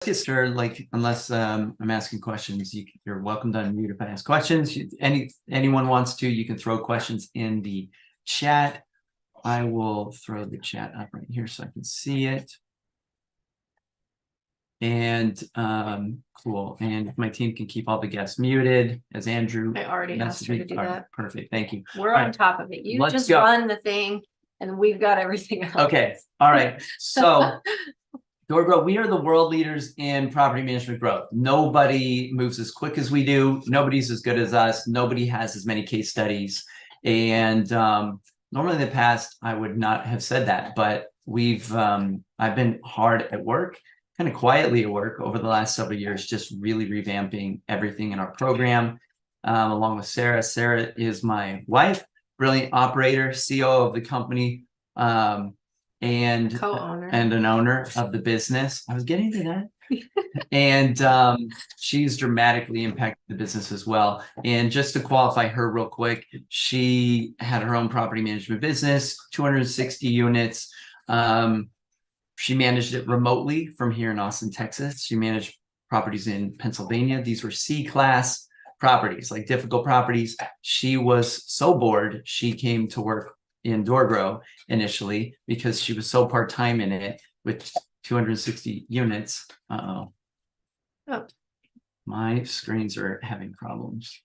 get started. Like, unless I'm asking questions, you're welcome to unmute if I ask questions. Anyone wants to, you can throw questions in the chat. I will throw the chat up right here so I can see it. And cool. And if my team can keep all the guests muted, as Andrew. I already asked her to do that. Perfect. Thank you. We're on top of it. You just run the thing and we've got everything else. Okay. All right. So DoorGrow, we are the world leaders in property management growth. Nobody moves as quick as we do. Nobody's as good as us. Nobody has as many case studies. And normally in the past, I would not have said that, but I've been hard at work, kind of quietly at work over the last several years, just really revamping everything in our program, along with Sarah. Sarah is my wife, brilliant operator, CEO of the company, and co-owner and an owner of the business. I was getting to that. And she's dramatically impacted the business as well. And just to qualify her real quick, she had her own property management business, 260 units. She managed it remotely from here in Austin, Texas. She managed properties in Pennsylvania. These were C-class properties, like difficult properties. She was so bored, she came to work in DoorGrow initially because she was so part-time in it with 260 units. Oh, my screens are having problems.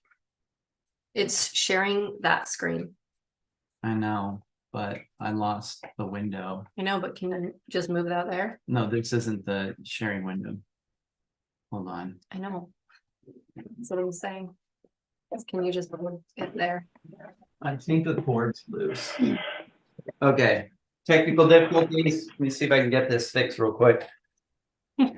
It's sharing that screen. I know, but I lost the window. I know, but can you just move that there? No, this isn't the sharing window. Hold on. I know. That's what I'm saying. Can you just move it there? I think the cord's loose. Okay. Technical difficulties. Let me see if I can get this fixed real quick. All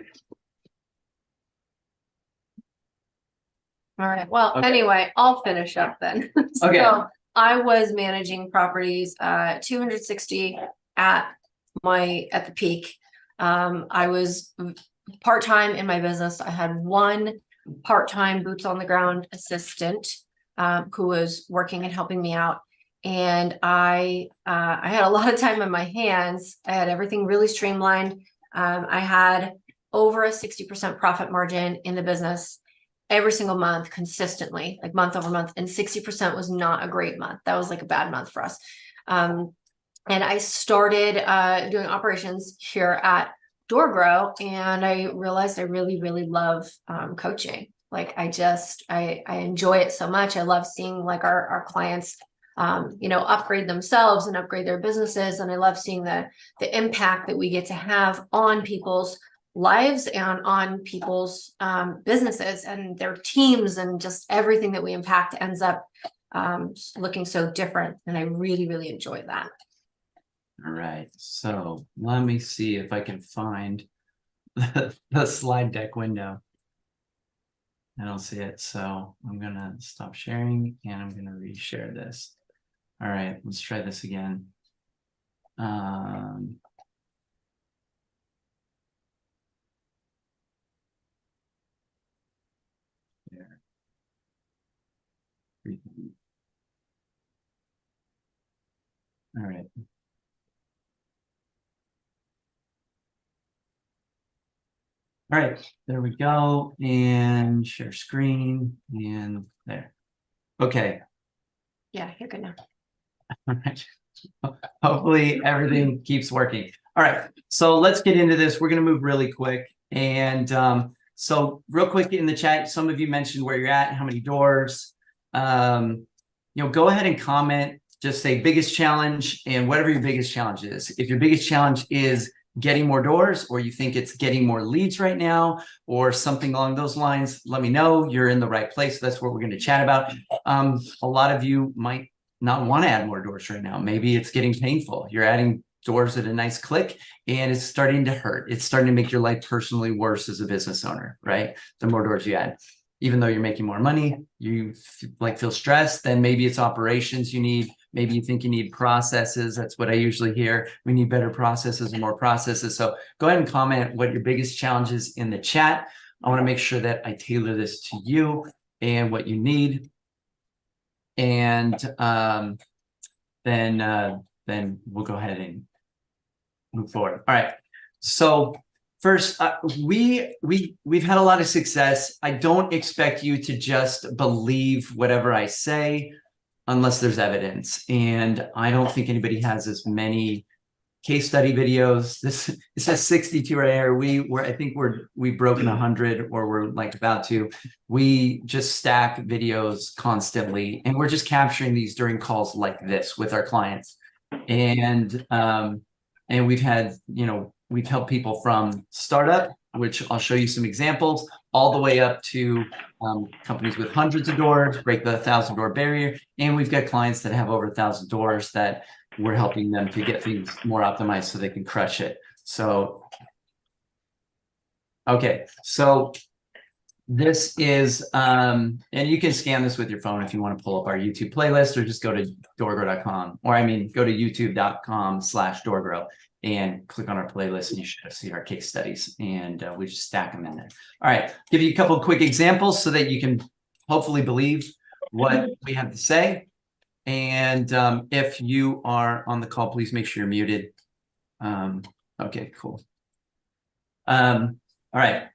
right. Well, okay. Anyway, I'll finish up then. Okay. So I was managing properties, 260 at the peak. I was part-time in my business. I had one part-time boots on the ground assistant who was working and helping me out. And I had a lot of time on my hands. I had everything really streamlined. I had over a 60% profit margin in the business every single month consistently, like month over month. And 60% was not a great month. That was like a bad month for us. And I started doing operations here at DoorGrow, and I realized I really, really love coaching. Like I enjoy it so much. I love seeing like our clients, upgrade themselves and upgrade their businesses. And I love seeing the impact that we get to have on people's lives and on people's businesses and their teams, and just everything that we impact ends up looking so different. And I really, really enjoy that. All right, so let me see if I can find the slide deck window. I don't see it, so I'm gonna stop sharing and I'm gonna reshare this. All right, let's try this again. There. All right. All right, there we go. And share screen and there. Okay. Yeah, you're good now. All right. Hopefully everything keeps working. All right, so let's get into this. We're going to move really quick. And so real quick in the chat, some of you mentioned where you're at, how many doors. Go ahead and comment, just say biggest challenge and whatever your biggest challenge is. If your biggest challenge is getting more doors, or you think it's getting more leads right now, or something along those lines, let me know. You're in the right place. That's what we're going to chat about. A lot of you might not want to add more doors right now. Maybe it's getting painful. You're adding doors at a nice click and it's starting to hurt. It's starting to make your life personally worse as a business owner, right? The more doors you add, even though you're making more money, you feel stressed, then maybe it's operations you need. Maybe you think you need processes. That's what I usually hear. We need better processes and more processes. So go ahead and comment what your biggest challenge is in the chat. I want to make sure that I tailor this to you and what you need. And then we'll go ahead and move forward. All right. So First, we've had a lot of success. I don't expect you to just believe whatever I say unless there's evidence. And I don't think anybody has as many case study videos. It says 62 right here. We've broken 100, or we're like about to. We just stack videos constantly, and we're just capturing these during calls like this with our clients. And we've had, we've helped people from startup, which I'll show you some examples, all the way up to companies with hundreds of doors, break the 1,000-door barrier. And we've got clients that have over 1,000 doors that we're helping them to get things more optimized so they can crush it. So, okay, so this is, and you can scan this with your phone if you want to pull up our YouTube playlist, or just go to doorgrow.com, or go to youtube.com/doorgrow and click on our playlist, and you should see our case studies, and we just stack them in there. All right, give you a couple of quick examples so that you can hopefully believe what we have to say. And if you are on the call, please make sure you're muted. Okay, cool. All right.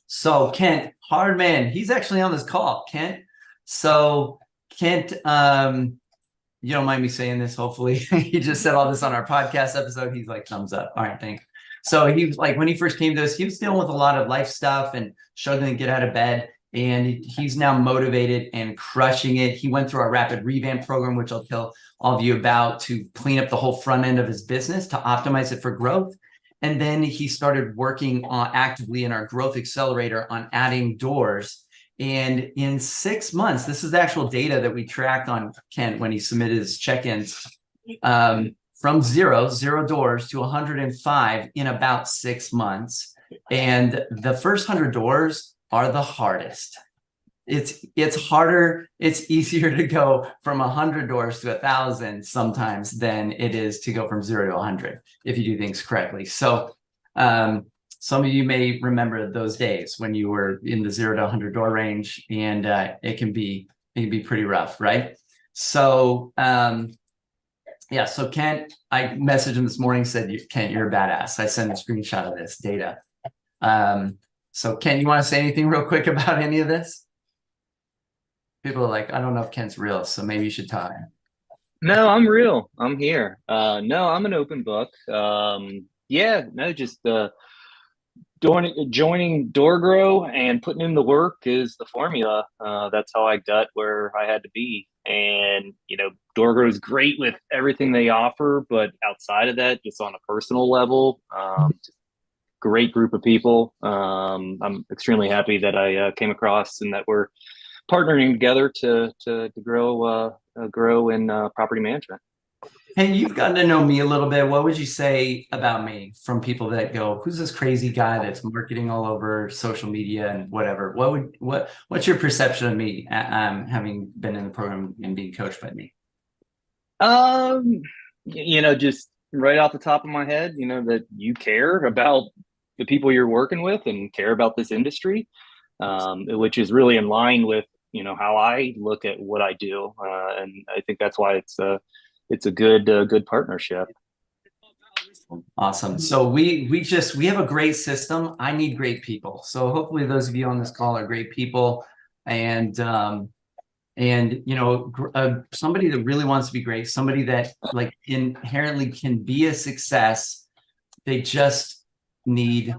So Kent, hard man, he's actually on this call, Kent. So Kent, you don't mind me saying this, hopefully. He just said all this on our podcast episode. He's like, thumbs up. All right, thanks. So he was like, when he first came to us, he was dealing with a lot of life stuff and struggling to get out of bed. And he's now motivated and crushing it. He went through our rapid revamp program, which I'll tell all of you about, to clean up the whole front end of his business, to optimize it for growth. And then he started working actively in our growth accelerator on adding doors. And in 6 months, this is the actual data that we tracked on Kent when he submitted his check-ins, from zero doors to 105 in about 6 months. And the first 100 doors are the hardest. It's harder. It's easier to go from 100 doors to 1,000 sometimes than it is to go from 0 to 100 if you do things correctly. So some of you may remember those days when you were in the 0 to 100 door range, and it can be pretty rough, right? So yeah. So Kent, I messaged him this morning, said, Kent, you're a badass. I sent a screenshot of this data. So Kent, you want to say anything real quick about any of this? People are like, I don't know if Kent's real, so maybe you should talk. No, I'm real. I'm here. No, I'm an open book. Yeah, no, just joining DoorGrow and putting in the work is the formula. That's how I got where I had to be. And, DoorGrow is great with everything they offer, but outside of that, just on a personal level, great group of people. I'm extremely happy that I came across and that we're partnering together to grow in property management. And you've gotten to know me a little bit. What would you say about me from people that go, who's this crazy guy that's marketing all over social media and whatever? What's your perception of me, having been in the program and being coached by me? Just right off the top of my head, that you care about the people you're working with and care about this industry, which is really in line with, how I look at what I do. And I think that's why it's a good partnership. Awesome. So we have a great system. I need great people. So hopefully those of you on this call are great people, and somebody that really wants to be great, somebody that like inherently can be a success. They just need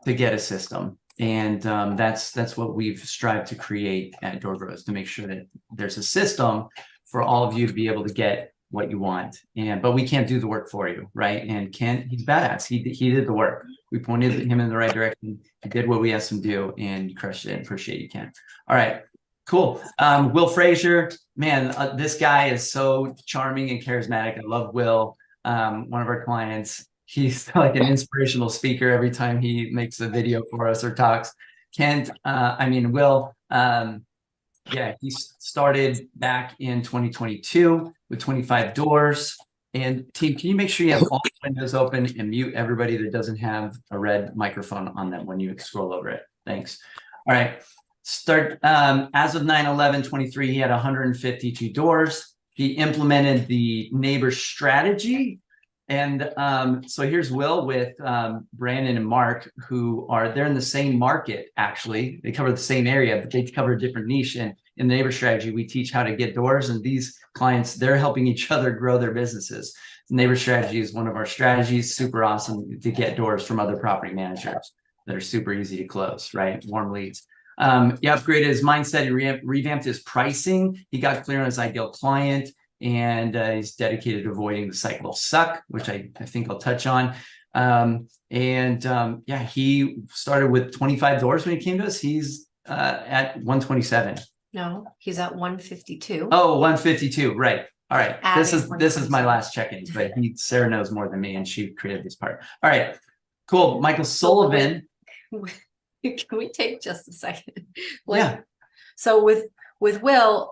to get a system. And that's what we've strived to create at DoorGrow, is to make sure that there's a system for all of you to be able to get what you want. But we can't do the work for you, right? And Kent, he's badass. He did the work. We pointed him in the right direction. He did what we asked him to do, and he crushed it. Appreciate you, Kent. All right, cool. Will Frazier, man, this guy is so charming and charismatic. I love Will, one of our clients. He's like an inspirational speaker every time he makes a video for us or talks. Kent, Will, yeah, he started back in 2022 with 25 doors. And team, can you make sure you have all the windows open and mute everybody that doesn't have a red microphone on them when you scroll over it? Thanks. All right. As of 9/11/23, he had 152 doors. He implemented the neighbor strategy, So here's Will with Brandon and Mark, they're in the same market, actually. They cover the same area, but they cover a different niche. And in the neighbor strategy, we teach how to get doors, and these clients, they're helping each other grow their businesses. Neighbor strategy is one of our strategies, super awesome to get doors from other property managers that are super easy to close, right? Warm leads. He upgraded his mindset, he revamped his pricing, he got clear on his ideal client, and he's dedicated to avoiding the cycle of suck, which I think I'll touch on. He started with 25 doors when he came to us. He's at 127. No, he's at 152. Oh, 152, right. All right. Adding This is my last check-in, but Sarah knows more than me, and she created this part. All right, cool. Michael Sullivan. Can we take just a second? Yeah. So with Will,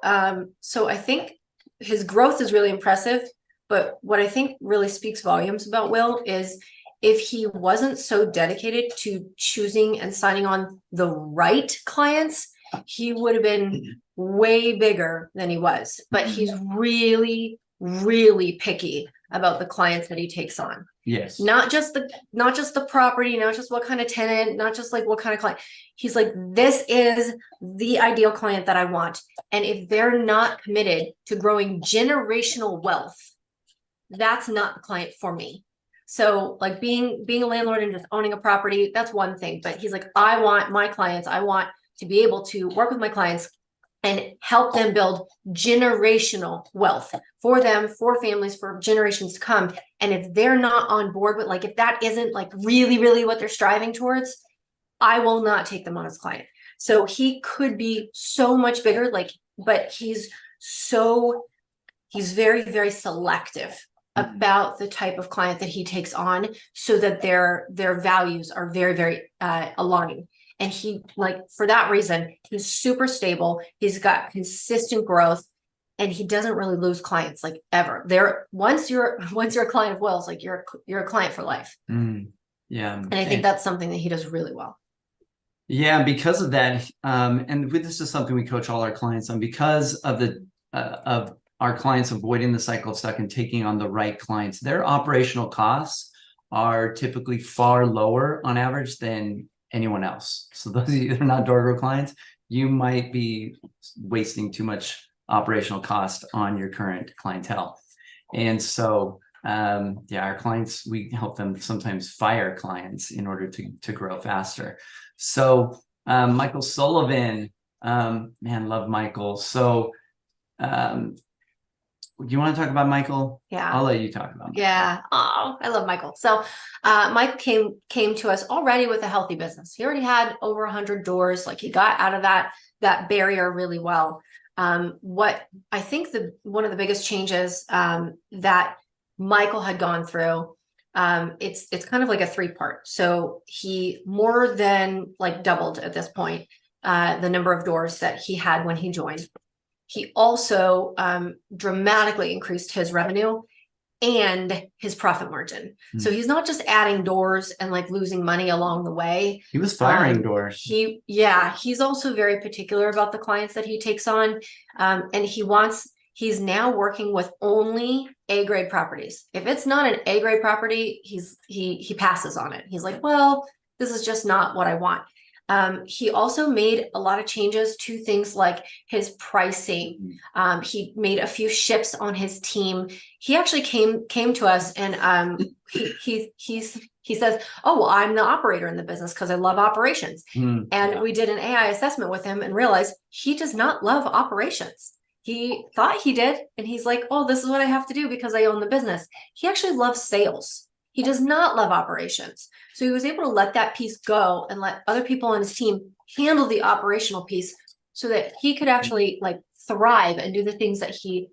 so I think his growth is really impressive, but what I think really speaks volumes about Will is if he wasn't so dedicated to choosing and signing on the right clients, he would have been way bigger than he was. But he's really, really picky about the clients that he takes on. Yes. Not just the property, not just what kind of tenant, not just like what kind of client. He's like, this is the ideal client that I want. And if they're not committed to growing generational wealth, that's not the client for me. So like being a landlord and just owning a property, that's one thing. But he's like, I want my clients, I want to be able to work with my clients and help them build generational wealth for them, for families, for generations to come. And if they're not on board with, like, if that isn't like really, really what they're striving towards, I will not take them on as client. So he could be so much bigger, but he's very, very selective about the type of client that he takes on so that their values are very, very aligned. And he, for that reason, he's super stable. He's got consistent growth, and he doesn't really lose clients ever. Once you're a client of Will's, you're a client for life. Yeah. And I think that's something that he does really well. Yeah, because of that, and this is something we coach all our clients on, because of of our clients avoiding the cycle of stuck and taking on the right clients, their operational costs are typically far lower on average than anyone else. So those of you that are not DoorGrow clients, you might be wasting too much operational cost on your current clientele. And so, our clients, we help them sometimes fire clients in order to grow faster. So Michael Sullivan, man, love Michael. So do you want to talk about Michael? Yeah. I'll let you talk about Michael. Yeah. Oh, I love Michael. So Mike came to us already with a healthy business. He already had over 100 doors. He got out of that barrier really well. What I think one of the biggest changes that Michael had gone through, it's kind of like a 3-part. So he more than doubled at this point the number of doors that he had when he joined. He also dramatically increased his revenue and his profit margin. So he's not just adding doors and losing money along the way. He was firing doors. He's also very particular about the clients that he takes on. And he's now working with only A-grade properties. If it's not an A-grade property, he passes on it. He's like, well, this is just not what I want. He also made a lot of changes to things like his pricing. He made a few shifts on his team. He actually came to us and he says, oh, well, I'm the operator in the business because I love operations. And we did an AI assessment with him and realized he does not love operations. He thought he did. And he's like, oh, this is what I have to do because I own the business. He actually loves sales. He does not love operations. So he was able to let that piece go and let other people on his team handle the operational piece so that he could actually thrive and do the things that he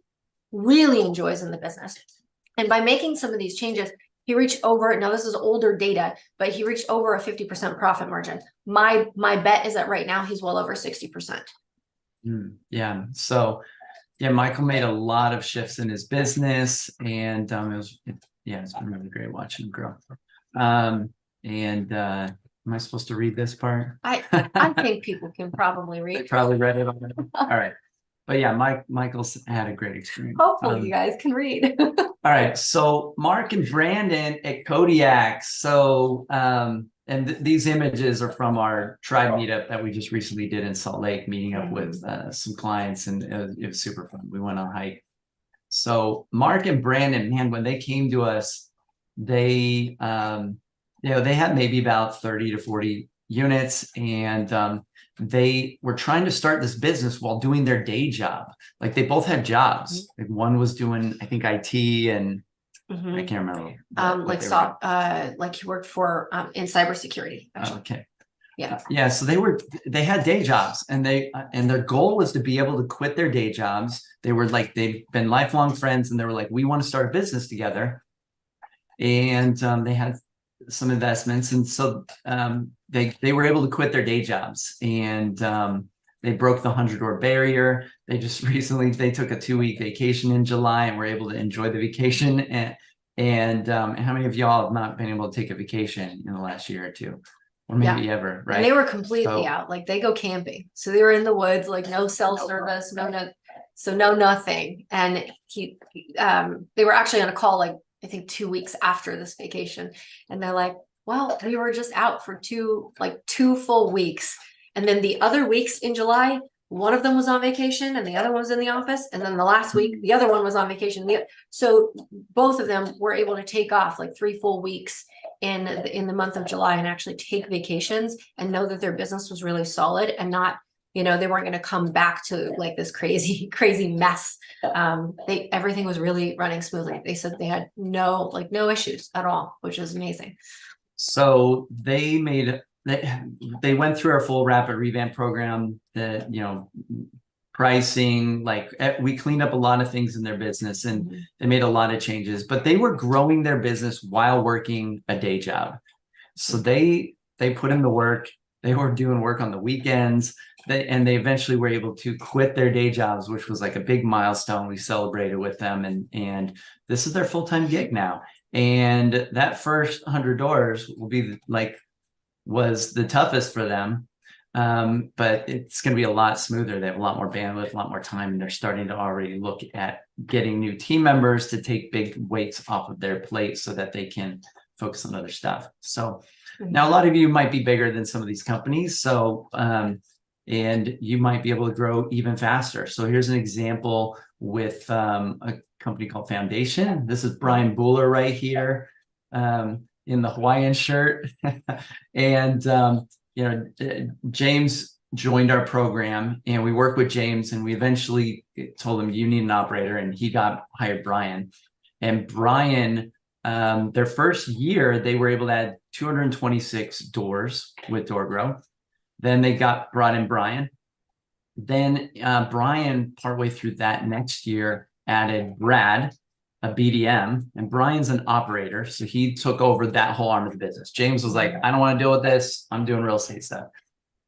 really enjoys in the business. And by making some of these changes, he reached over, now this is older data, but he reached over a 50% profit margin. My bet is that right now he's well over 60%. Yeah. So Michael made a lot of shifts in his business, and it's been really great watching him grow. Am I supposed to read this part? I think people can probably read. They probably read it already. All right. But yeah, Michael's had a great experience. Hopefully you guys can read. All All right. So Mark and Brandon at Kodiak. So, and these images are from our tribe meetup that we just recently did in Salt Lake, meeting up with some clients, and it was super fun. We went on a hike. So Mark and Brandon, man, when they came to us, they, they had maybe about 30 to 40 units, and they were trying to start this business while doing their day job. Like they both had jobs. Like one was doing, I think, IT, and I can't remember. Like he worked for in cybersecurity. Okay. Yeah. Yeah. So they had day jobs, and their goal was to be able to quit their day jobs. They were like, they've been lifelong friends, and they were like, we want to start a business together. And they had some investments, and so they were able to quit their day jobs, and they broke the 100-door barrier. They just recently took a 2-week vacation in July and were able to enjoy the vacation. And how many of y'all have not been able to take a vacation in the last year or two, or maybe ever? Right? And they were completely out. Like they go camping, so they were in the woods, like no cell service, no nothing. And they were actually on a call like I think 2 weeks after this vacation, and they're like, well, we were just out for 2 full weeks, and then the other weeks in July, one of them was on vacation and the other one was in the office, and then the last week the other one was on vacation. So both of them were able to take off like 3 full weeks in the month of July and actually take vacations and know that their business was really solid, and not, they weren't going to come back to like this crazy mess. Everything was really running smoothly. They said they had no issues at all, which is amazing. So they went through our full rapid revamp program, that, pricing, like we cleaned up a lot of things in their business, and they made a lot of changes, but they were growing their business while working a day job. So they put in the work. They were doing work on the weekends. They eventually were able to quit their day jobs, which was like a big milestone. We celebrated with them, and this is their full-time gig now. And that first 100 doors was the toughest for them. But it's going to be a lot smoother. They have a lot more bandwidth, a lot more time, and they're starting to already look at getting new team members to take big weights off of their plate so that they can focus on other stuff. So now a lot of you might be bigger than some of these companies. So, and you might be able to grow even faster. So here's an example with a company called Foundation. This is Brian Bueller right here, in the Hawaiian shirt. And, James joined our program, and we worked with James, and we eventually told him, you need an operator. And he hired Brian. And Brian, their first year, they were able to add 226 doors with DoorGrow. Then they brought in Brian. Then Brian, partway through that next year, added Brad, a BDM, and Brian's an operator. So he took over that whole arm of the business. James was like, I don't want to deal with this. I'm doing real estate stuff.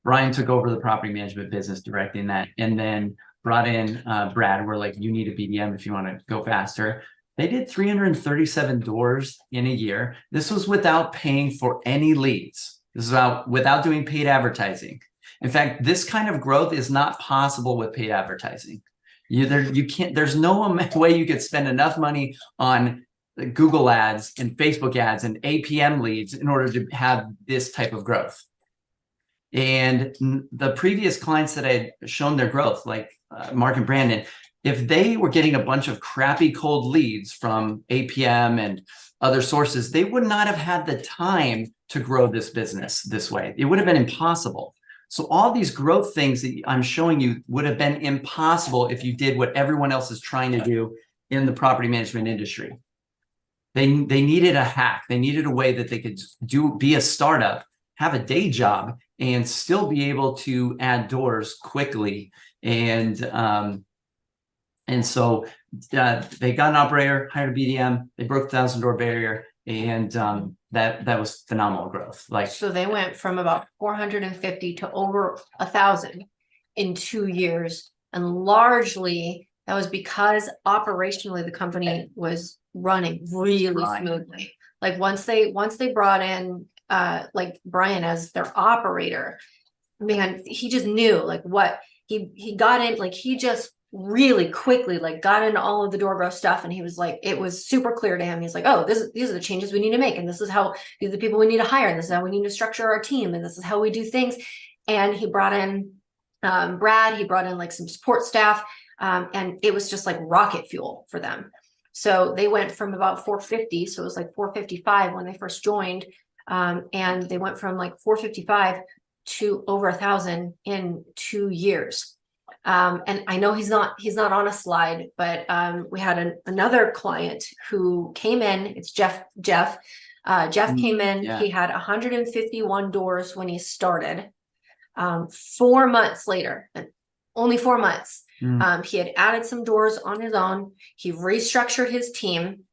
Brian took over the property management business, directing that, and then brought in Brad. We're like, you need a BDM if you want to go faster. They did 337 doors in a year. This was without paying for any leads. This is without doing paid advertising. In fact, this kind of growth is not possible with paid advertising. You can't, there's no way you could spend enough money on Google ads and Facebook ads and APM leads in order to have this type of growth. And the previous clients that I had shown their growth, like Mark and Brandon, if they were getting a bunch of crappy cold leads from APM and other sources, they would not have had the time to grow this business this way. It would have been impossible. So all these growth things that I'm showing you would have been impossible if you did what everyone else is trying to do in the property management industry. They needed a hack. They needed a way that they could be a startup, have a day job, and still be able to add doors quickly. And so they got an operator, hired a BDM, they broke the 1,000-door barrier, and that was phenomenal growth. So they went from about 450 to over 1,000 in 2 years, and largely that was because operationally the company was running really smoothly. Like once they brought in like Brian as their operator, man, he just knew like what he got in, like he just really quickly like got into all of the DoorGrow stuff, and he was like, it was super clear to him. He's like, oh, these are the changes we need to make, and this is how, these are the people we need to hire, and this is how we need to structure our team, and this is how we do things. And he brought in Brad, he brought in like some support staff, and it was just like rocket fuel for them. So they went from about 450, so it was like 455 when they first joined, and they went from like 455 to over 1,000 in 2 years. And I know he's not on a slide, but we had another client who came in. It's Jeff. Jeff came in. Yeah. He had 151 doors when he started. 4 months later, and only 4 months, he had added some doors on his own. He restructured his team.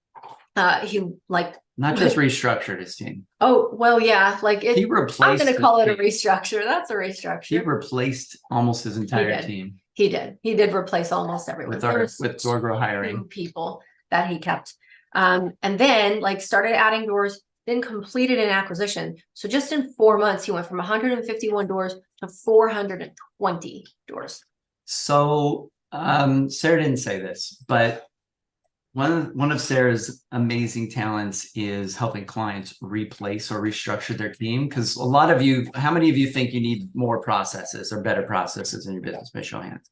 He like Not just restructured his team. Oh, well, yeah, like He it, replaced. I'm gonna call it a team. restructure. That's a He restructure. replaced almost his entire did. team He did replace almost everyone. with There was DoorGrow 2 hiring. people that he kept. And then like started adding doors, then completed an acquisition. So just in 4 months, he went from 151 doors to 420 doors. So Sarah didn't say this, but one of Sarah's amazing talents is helping clients replace or restructure their team. Because a lot of you, how many of you think you need more processes or better processes in your business? By show of hands.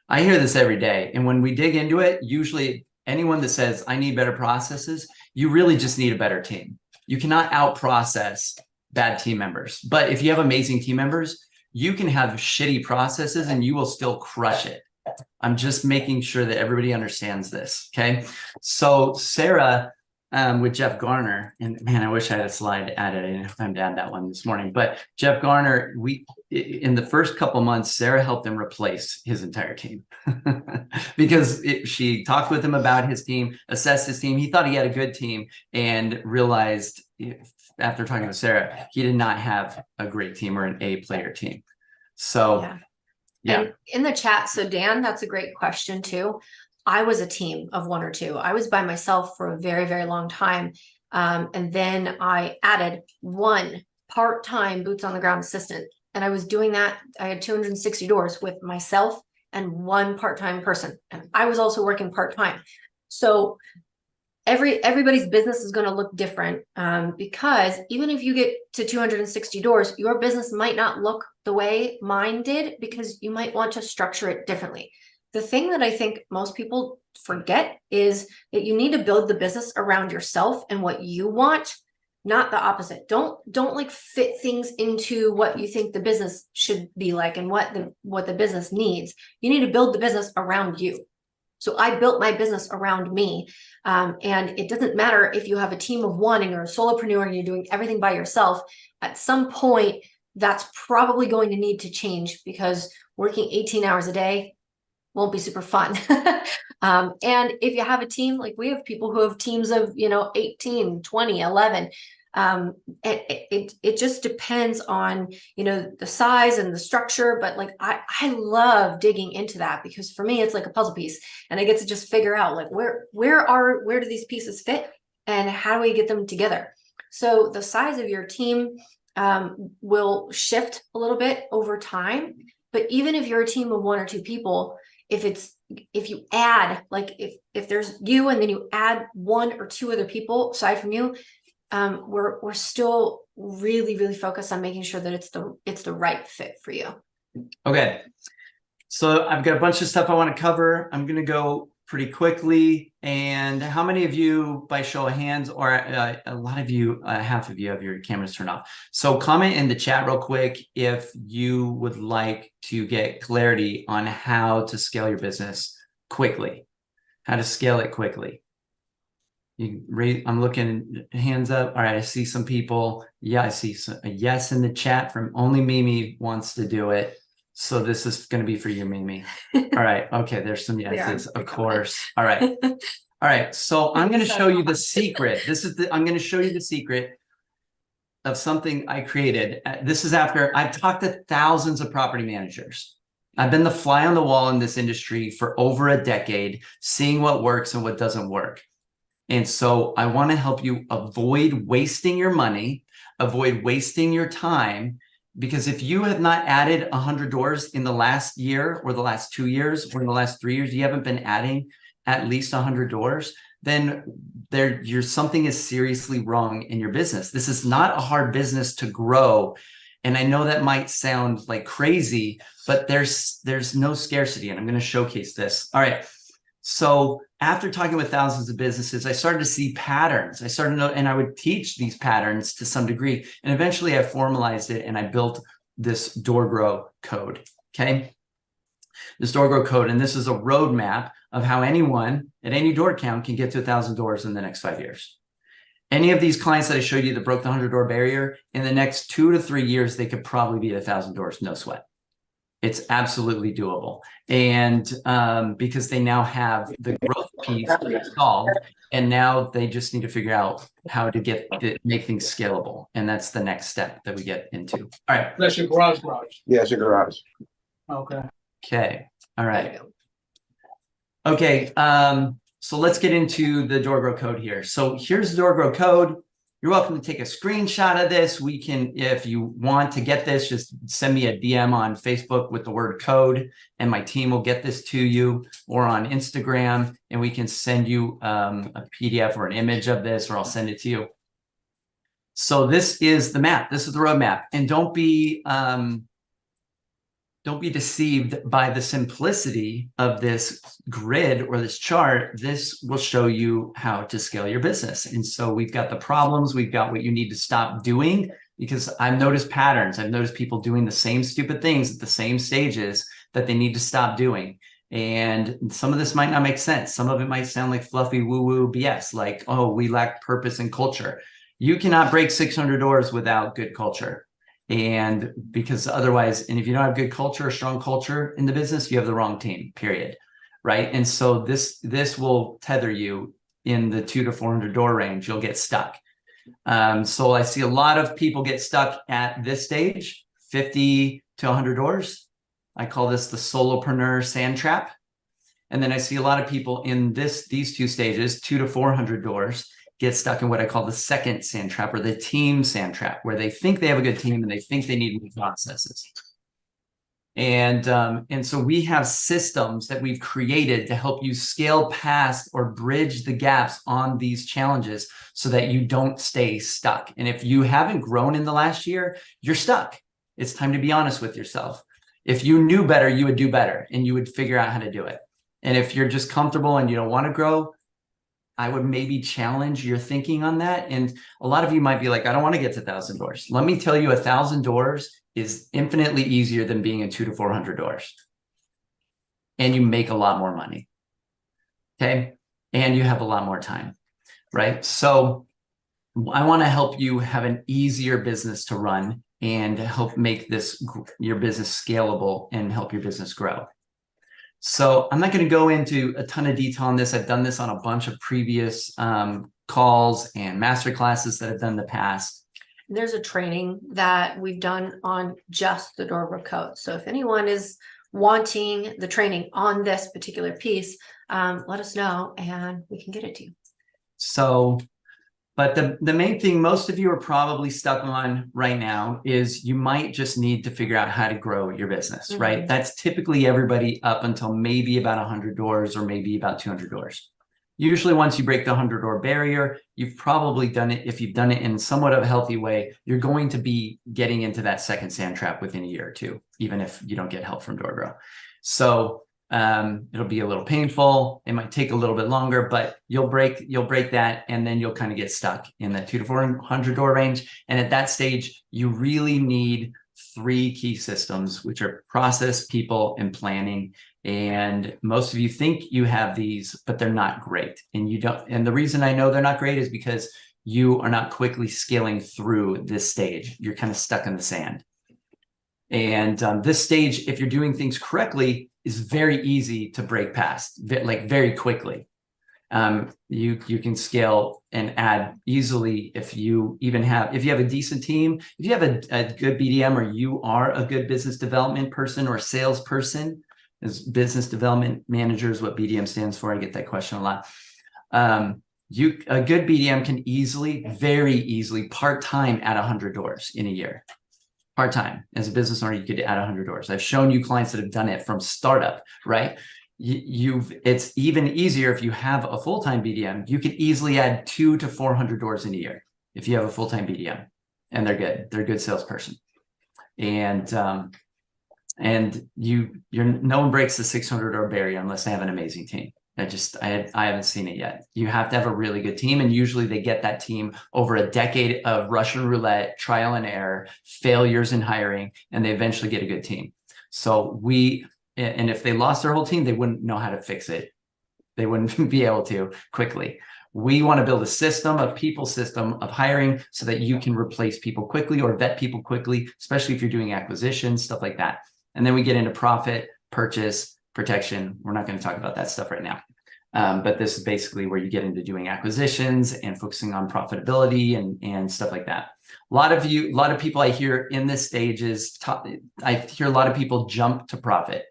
I hear this every day. And when we dig into it, usually anyone that says, I need better processes, you really just need a better team. You cannot out-process bad team members. But if you have amazing team members, you can have shitty processes and you will still crush it. I'm just making sure that everybody understands this. Okay. So Sarah, with Jeff Garner, and man, I wish I had a slide added. I didn't have time to add that one this morning, but Jeff Garner, in the first couple months, Sarah helped him replace his entire team because she talked with him about his team, assessed his team. He thought he had a good team and realized after talking with Sarah, he did not have a great team or an A player team. So yeah. And in the chat, so Dan, that's a great question too. I was a team of 1 or 2. I was by myself for a very, very long time. And then I added 1 part-time boots on the ground assistant. And I was doing that. I had 260 doors with myself and 1 part-time person. And I was also working part-time. So everybody's business is going to look different, because even if you get to 260 doors, your business might not look the way mine did, because you might want to structure it differently. The thing that I think most people forget is that you need to build the business around yourself and what you want, not the opposite. Don't like fit things into what you think the business should be like and what the business needs. You need to build the business around you. So I built my business around me. And it doesn't matter if you have a team of 1 and you're a solopreneur and you're doing everything by yourself. At some point, that's probably going to need to change, because working 18 hours a day won't be super fun. And if you have a team, like we have people who have teams of, 18, 20, 11. It just depends on, the size and the structure, but like, I love digging into that, because for me, it's like a puzzle piece, and I get to just figure out like, where do these pieces fit and how do we get them together? So the size of your team, will shift a little bit over time, but even if you're a team of 1 or 2 people, if you add, like if there's you and then you add 1 or 2 other people aside from you, we're still really, really focused on making sure that it's the right fit for you. Okay. So I've got a bunch of stuff I want to cover. I'm going to go pretty quickly. And how many of you, by show of hands, or a lot of you, half of you have your cameras turned off. So comment in the chat real quick if you would like to get clarity on how to scale your business quickly, how to scale it quickly. I'm looking, hands up. All right, I see some people. Yeah, I see a yes in the chat from only Mimi wants to do it. So this is going to be for you, Mimi. All right. Okay, there's some yeses, of course. All right. All right. So I'm going to show you the secret. I'm going to show you the secret of something I created. This is after I've talked to thousands of property managers. I've been the fly on the wall in this industry for over a decade, seeing what works and what doesn't work. And so I want to help you avoid wasting your money, avoid wasting your time, Because if you have not added 100 doors in the last year or the last 2 years or in the last 3 years, you haven't been adding at least 100 doors, then something is seriously wrong in your business. This is not a hard business to grow. And I know that might sound like crazy, but there's no scarcity. And I'm going to showcase this. All right. So after talking with thousands of businesses, I started to see patterns. I started to know, and I would teach these patterns to some degree. And eventually I formalized it and I built this DoorGrow code. Okay. This DoorGrow code. And this is a roadmap of how anyone at any door count can get to 1,000 doors in the next 5 years. Any of these clients that I showed you that broke the 100-door barrier, in the next 2 to 3 years, they could probably be at 1,000 doors, no sweat. It's absolutely doable. And because they now have the growth piece solved, and now they just need to figure out how to make things scalable. And that's the next step that we get into. All right. That's your garage. Yeah, it's your garage. Okay. Okay. All There right. you go. Okay. So let's get into the DoorGrow code here. So here's the DoorGrow code. You're welcome to take a screenshot of this. We can, if you want to get this, just send me a DM on Facebook with the word code, and my team will get this to you, or on Instagram, and we can send you a PDF or an image of this, or I'll send it to you. So this is the map. This is the roadmap, and don't be deceived by the simplicity of this grid or this chart. This will show you how to scale your business. And so we've got the problems, we've got what you need to stop doing, because I've noticed patterns. I've noticed people doing the same stupid things at the same stages that they need to stop doing. And some of this might not make sense. Some of it might sound like fluffy woo-woo BS, like, oh, we lack purpose and culture. You cannot break 600 doors without good culture. And because otherwise, and if you don't have good culture or strong culture in the business, you have the wrong team, period. Right. And so this will tether you in the 200 to 400 door range. You'll get stuck. So I see a lot of people get stuck at this stage, 50 to 100 doors. I call this the solopreneur sand trap. And then I see a lot of people in these two stages, 200 to 400 doors, get stuck in what I call the second sand trap, or the team sand trap, where they think they have a good team and they think they need new processes. And so we have systems that we've created to help you scale past or bridge the gaps on these challenges so that you don't stay stuck. And if you haven't grown in the last year, you're stuck. It's time to be honest with yourself. If you knew better, you would do better and you would figure out how to do it. And if you're just comfortable and you don't want to grow, I would maybe challenge your thinking on that. And a lot of you might be like, I don't want to get to 1,000 doors. Let me tell you, 1,000 doors is infinitely easier than being in 200 to 400 doors. And you make a lot more money. Okay. And you have a lot more time. Right. So I want to help you have an easier business to run and help make your business scalable and help your business grow. So I'm not going to go into a ton of detail on this. I've done this on a bunch of previous calls and masterclasses that I've done in the past. There's a training that we've done on just the DoorGrow code. So if anyone is wanting the training on this particular piece, let us know and we can get it to you. So, but the main thing most of you are probably stuck on right now is you might just need to figure out how to grow your business, right? That's typically everybody up until maybe about 100 doors or maybe about 200 doors. Usually once you break the 100-door barrier, you've probably done it. If you've done it in somewhat of a healthy way, you're going to be getting into that second sand trap within a year or two, even if you don't get help from DoorGrow. So it'll be a little painful. It might take a little bit longer, but you'll break that, and then you'll kind of get stuck in that 200 to 400 door range. And at that stage, you really need 3 key systems, which are process, people, and planning. And most of you think you have these, but they're not great. And you don't. And the reason I know they're not great is because you are not quickly scaling through this stage. You're kind of stuck in the sand. And this stage, if you're doing things correctly, is very easy to break past, like very quickly. You can scale and add easily if you have a decent team, if you have a good BDM, or you are a good business development person or salesperson. As business development manager is what BDM stands for. I get that question a lot. A good BDM can very easily part-time at 100 doors in a year. part-time. As a business owner, you could add 100 doors. I've shown you clients that have done it from startup, right? It's even easier if you have a full-time BDM. You could easily add 200 to 400 doors in a year if you have a full-time BDM, and they're a good salesperson. And no one breaks the 600 door barrier unless they have an amazing team. I haven't seen it yet. You have to have a really good team, and usually they get that team over a decade of Russian roulette, trial and error, failures in hiring, and they eventually get a good team. And if they lost their whole team, they wouldn't know how to fix it. They wouldn't be able to quickly. We want to build a people system of hiring so that you can replace people quickly or vet people quickly, especially if you're doing acquisitions, stuff like that. And then we get into profit, purchase, protection. We're not going to talk about that stuff right now. But this is basically where you get into doing acquisitions and focusing on profitability and stuff like that. A lot of people I hear in this stage I hear a lot of people jump to profit.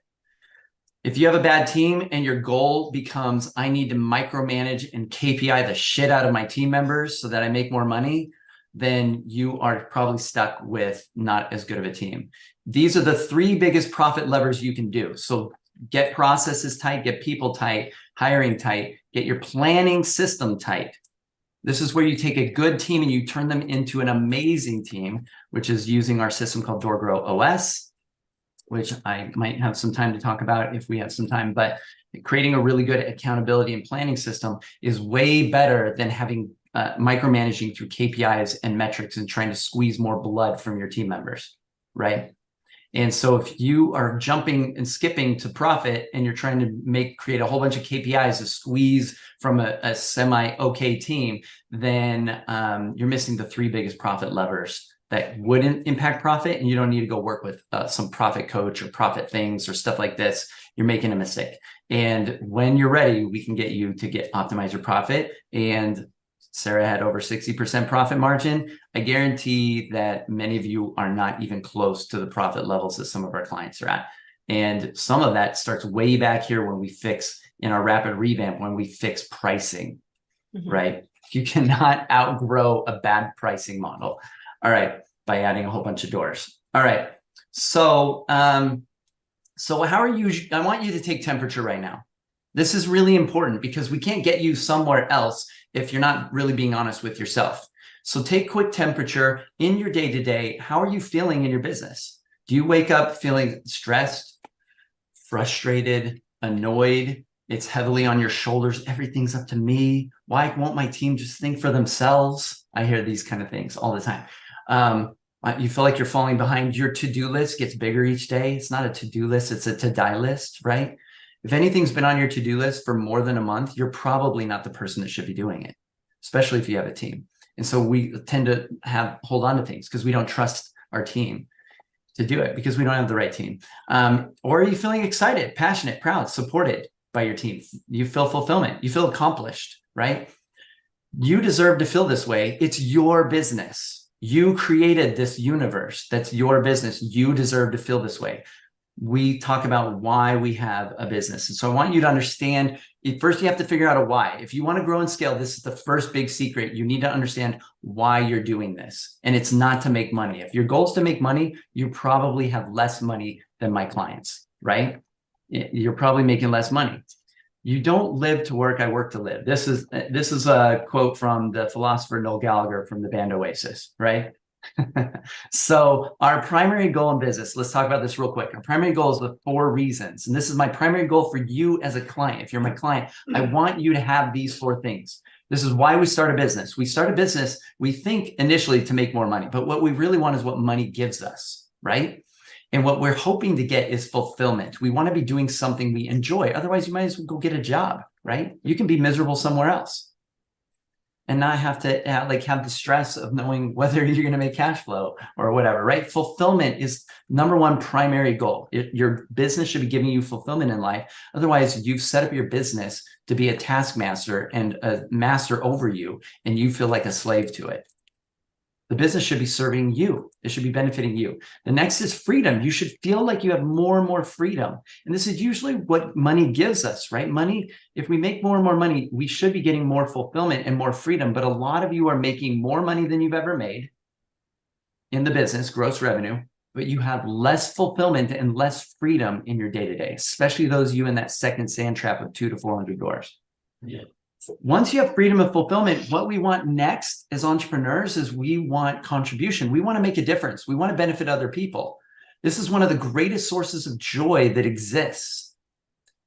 If you have a bad team and your goal becomes, I need to micromanage and KPI the shit out of my team members so that I make more money, then you are probably stuck with not as good of a team. These are the 3 biggest profit levers you can do. So get processes tight, get people tight, hiring tight, get your planning system tight. This is where you take a good team and you turn them into an amazing team, which is using our system called DoorGrow OS, which I might have some time to talk about if we have some time. But creating a really good accountability and planning system is way better than having micromanaging through KPIs and metrics and trying to squeeze more blood from your team members, right? And so if you are jumping and skipping to profit and you're trying to create a whole bunch of KPIs to squeeze from a semi-okay team, then you're missing the 3 biggest profit levers that wouldn't impact profit, and you don't need to go work with some profit coach or profit things or stuff like this. You're making a mistake. And when you're ready, we can get you to optimize your profit. And Sarah had over 60% profit margin. I guarantee that many of you are not even close to the profit levels that some of our clients are at. And some of that starts way back here when we fix in our rapid revamp, when we fix pricing, right? You cannot outgrow a bad pricing model. All right, by adding a whole bunch of doors. All right, so how are you? I want you to take temperature right now. This is really important because we can't get you somewhere else if you're not really being honest with yourself. So take quick temperature in your day-to-day. How are you feeling in your business? Do you wake up feeling stressed, frustrated, annoyed? It's heavily on your shoulders. Everything's up to me. Why won't my team just think for themselves? I hear these kind of things all the time. You feel like you're falling behind. Your to-do list gets bigger each day. It's not a to-do list, it's a to-die list, right? If anything's been on your to-do list for more than a month, you're probably not the person that should be doing it, especially if you have a team. And so we tend to hold on to things because we don't trust our team to do it because we don't have the right team. Or are you feeling excited, passionate, proud, supported by your team? You feel fulfillment. You feel accomplished, right? You deserve to feel this way. It's your business. You created this universe. That's your business. You deserve to feel this way. We talk about why we have a business. And so I want you to understand, first you have to figure out a why. If you want to grow and scale, this is the first big secret. You need to understand why you're doing this. And it's not to make money. If your goal is to make money, you probably have less money than my clients, right? You're probably making less money. You don't live to work, I work to live. This is a quote from the philosopher Noel Gallagher from the band Oasis, right? So our primary goal in business, let's talk about this real quick. Our primary goal is the 4 reasons. And this is my primary goal for you as a client. If you're my client, I want you to have these 4 things. This is why we start a business. We start a business, we think initially to make more money, but what we really want is what money gives us, right? And what we're hoping to get is fulfillment. We want to be doing something we enjoy. Otherwise, you might as well go get a job, right? You can be miserable somewhere else and not have to have the stress of knowing whether you're going to make cash flow or whatever, right? Fulfillment is number 1 primary goal. Your business should be giving you fulfillment in life. Otherwise, you've set up your business to be a taskmaster and a master over you, and you feel like a slave to it. The business should be serving you. It should be benefiting you. The next is freedom. You should feel like you have more and more freedom. And this is usually what money gives us, right? Money, if we make more and more money, we should be getting more fulfillment and more freedom. But a lot of you are making more money than you've ever made in the business, gross revenue, but you have less fulfillment and less freedom in your day-to-day, especially those of you in that second sand trap of 200 to 400 doors. Yeah. Once you have freedom of fulfillment, what we want next as entrepreneurs is we want contribution. We want to make a difference. We want to benefit other people. This is one of the greatest sources of joy that exists.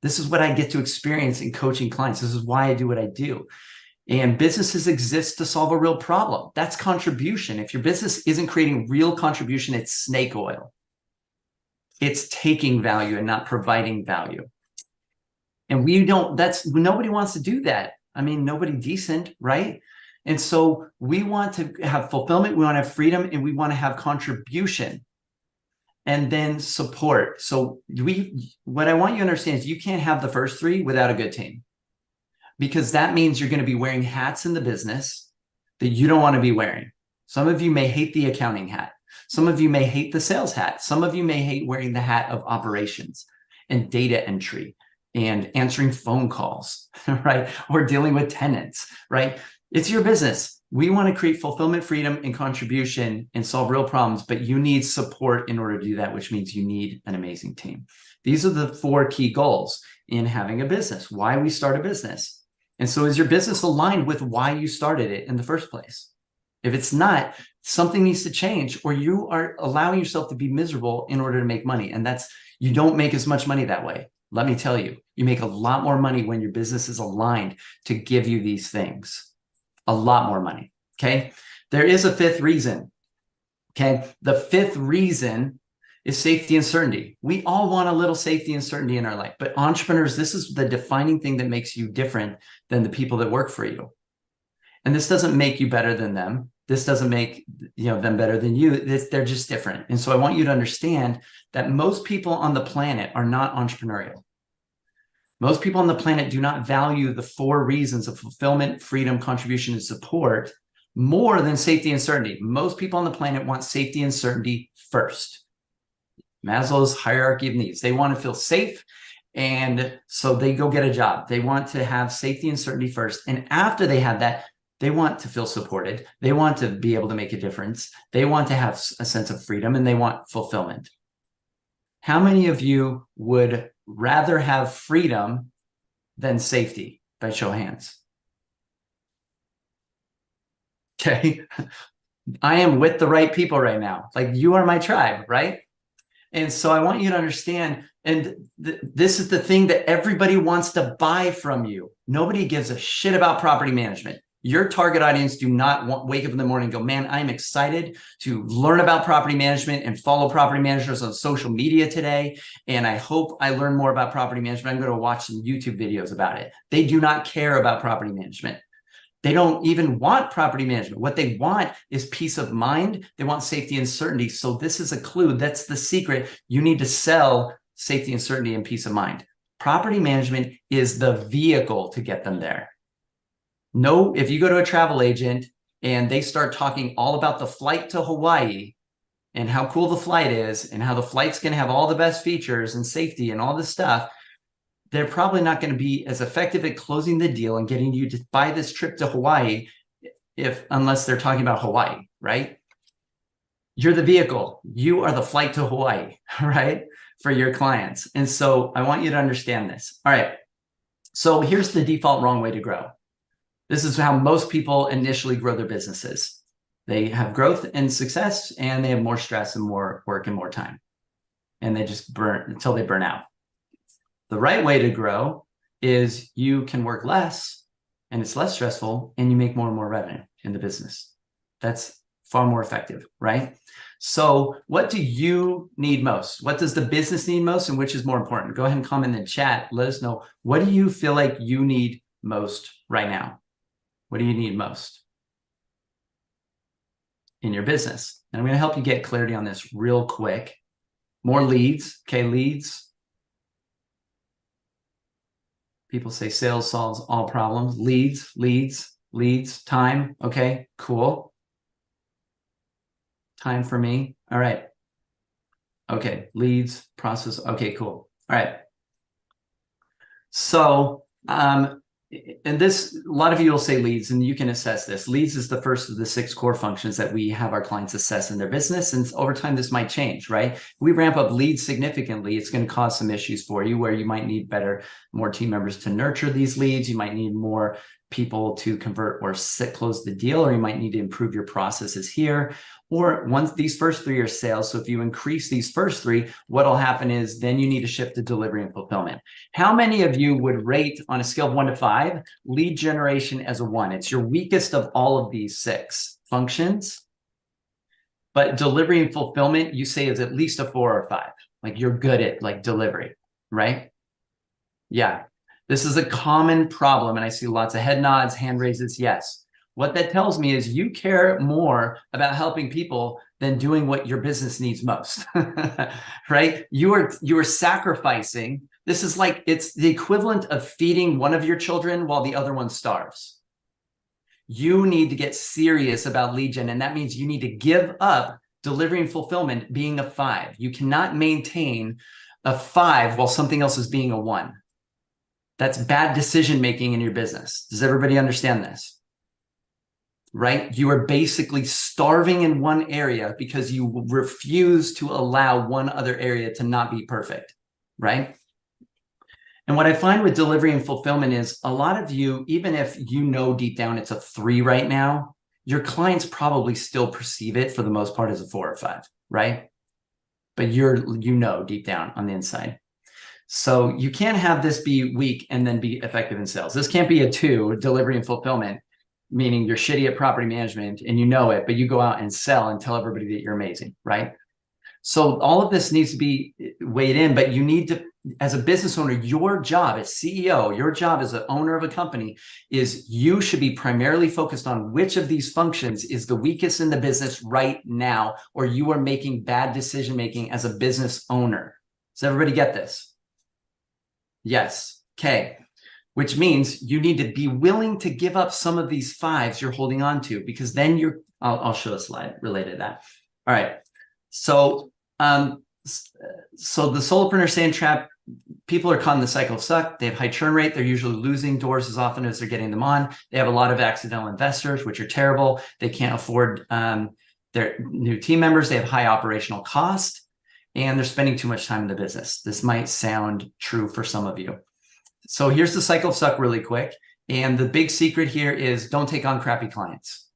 This is what I get to experience in coaching clients. This is why I do what I do. And businesses exist to solve a real problem. That's contribution. If your business isn't creating real contribution, it's snake oil. It's taking value and not providing value. And nobody wants to do that. I mean, nobody decent, right? And so we want to have fulfillment, we want to have freedom, and we want to have contribution. And then support. So what I want you to understand is you can't have the first three without a good team, because that means you're going to be wearing hats in the business that you don't want to be wearing. Some of you may hate the accounting hat. Some of you may hate the sales hat. Some of you may hate wearing the hat of operations and data entry and answering phone calls, right? Or dealing with tenants, right? It's your business. We want to create fulfillment, freedom, and contribution and solve real problems, but you need support in order to do that, which means you need an amazing team. These are the 4 key goals in having a business, why we start a business. And so is your business aligned with why you started it in the first place? If it's not, something needs to change, or you are allowing yourself to be miserable in order to make money. And you don't make as much money that way. Let me tell you, you make a lot more money when your business is aligned to give you these things. A lot more money. Okay. There is a 5th reason. Okay. The 5th reason is safety and certainty. We all want a little safety and certainty in our life, but entrepreneurs, this is the defining thing that makes you different than the people that work for you. And this doesn't make you better than them. This doesn't make them better than you. They're just different. And so I want you to understand that most people on the planet are not entrepreneurial. Most people on the planet do not value the 4 reasons of fulfillment, freedom, contribution, and support more than safety and certainty. Most people on the planet want safety and certainty first. Maslow's hierarchy of needs. They want to feel safe, and so they go get a job. They want to have safety and certainty first. And after they have that, they want to feel supported. They want to be able to make a difference. They want to have a sense of freedom, and they want fulfillment. How many of you would rather have freedom than safety? By show of hands. Okay. I am with the right people right now. Like, you are my tribe, right? And so I want you to understand, and this is the thing that everybody wants to buy from you. Nobody gives a shit about property management. Your target audience do not wake up in the morning and go, man, I'm excited to learn about property management and follow property managers on social media today. And I hope I learn more about property management. I'm going to watch some YouTube videos about it. They do not care about property management. They don't even want property management. What they want is peace of mind. They want safety and certainty. So this is a clue. That's the secret. You need to sell safety and certainty and peace of mind. Property management is the vehicle to get them there. No, if you go to a travel agent and they start talking all about the flight to Hawaii and how cool the flight is and how the flight's going to have all the best features and safety and all this stuff, they're probably not going to be as effective at closing the deal and getting you to buy this trip to Hawaii unless they're talking about Hawaii, right? You're the vehicle. You are the flight to Hawaii, right? For your clients. And so I want you to understand this. All right. So here's the default wrong way to grow. This is how most people initially grow their businesses. They have growth and success, and they have more stress and more work and more time. And they just burn until they burn out. The right way to grow is you can work less and it's less stressful, and you make more and more revenue in the business. That's far more effective, right? So what do you need most? What does the business need most, and which is more important? Go ahead and comment in the chat. Let us know. What do you feel like you need most right now? What do you need most in your business? And I'm going to help you get clarity on this real quick. More leads. Okay, leads. People say sales solves all problems. Leads, leads, leads. Time. Okay, cool. Time for me. All right. Okay, leads, process. Okay, cool. All right. So and this, a lot of you will say leads, and you can assess this. Leads is the first of the 6 core functions that we have our clients assess in their business. And over time, this might change, right? If we ramp up leads significantly, it's going to cause some issues for you where you might need more team members to nurture these leads. You might need more people to convert or close the deal, or you might need to improve your processes here. Or once these first 3 are sales. So if you increase these first 3, what'll happen is then you need to shift to delivery and fulfillment. How many of you would rate on a scale of 1 to 5 lead generation as a 1? It's your weakest of all of these 6 functions. But delivery and fulfillment, you say, is at least a 4 or 5. Like you're good at like delivery, right? Yeah. This is a common problem. And I see lots of head nods, hand raises. Yes. What that tells me is you care more about helping people than doing what your business needs most, right? You are sacrificing. This is like, it's the equivalent of feeding one of your children while the other one starves. You need to get serious about lead gen, and that means you need to give up delivery and fulfillment being a 5. You cannot maintain a 5 while something else is being a 1. That's bad decision-making in your business. Does everybody understand this? Right? You are basically starving in one area because you refuse to allow one other area to not be perfect, right? And what I find with delivery and fulfillment is a lot of you, even if you know deep down it's a 3 right now, your clients probably still perceive it for the most part as a 4 or 5, right? But you know deep down on the inside. So you can't have this be weak and then be effective in sales. This can't be a 2, delivery and fulfillment, meaning you're shitty at property management and you know it, but you go out and sell and tell everybody that you're amazing, right? So all of this needs to be weighed in, but you need to, as a business owner, your job as CEO, your job as an owner of a company is you should be primarily focused on which of these functions is the weakest in the business right now, or you are making bad decision-making as a business owner. Does everybody get this? Yes. Okay. Which means you need to be willing to give up some of these 5s you're holding on to, because then I'll show a slide related to that. All right. So, the solopreneur sand trap, people are caught in the cycle of suck. They have high churn rate. They're usually losing doors as often as they're getting them on. They have a lot of accidental investors, which are terrible. They can't afford their new team members. They have high operational cost, and they're spending too much time in the business. This might sound true for some of you. So here's the cycle of suck really quick. And the big secret here is don't take on crappy clients.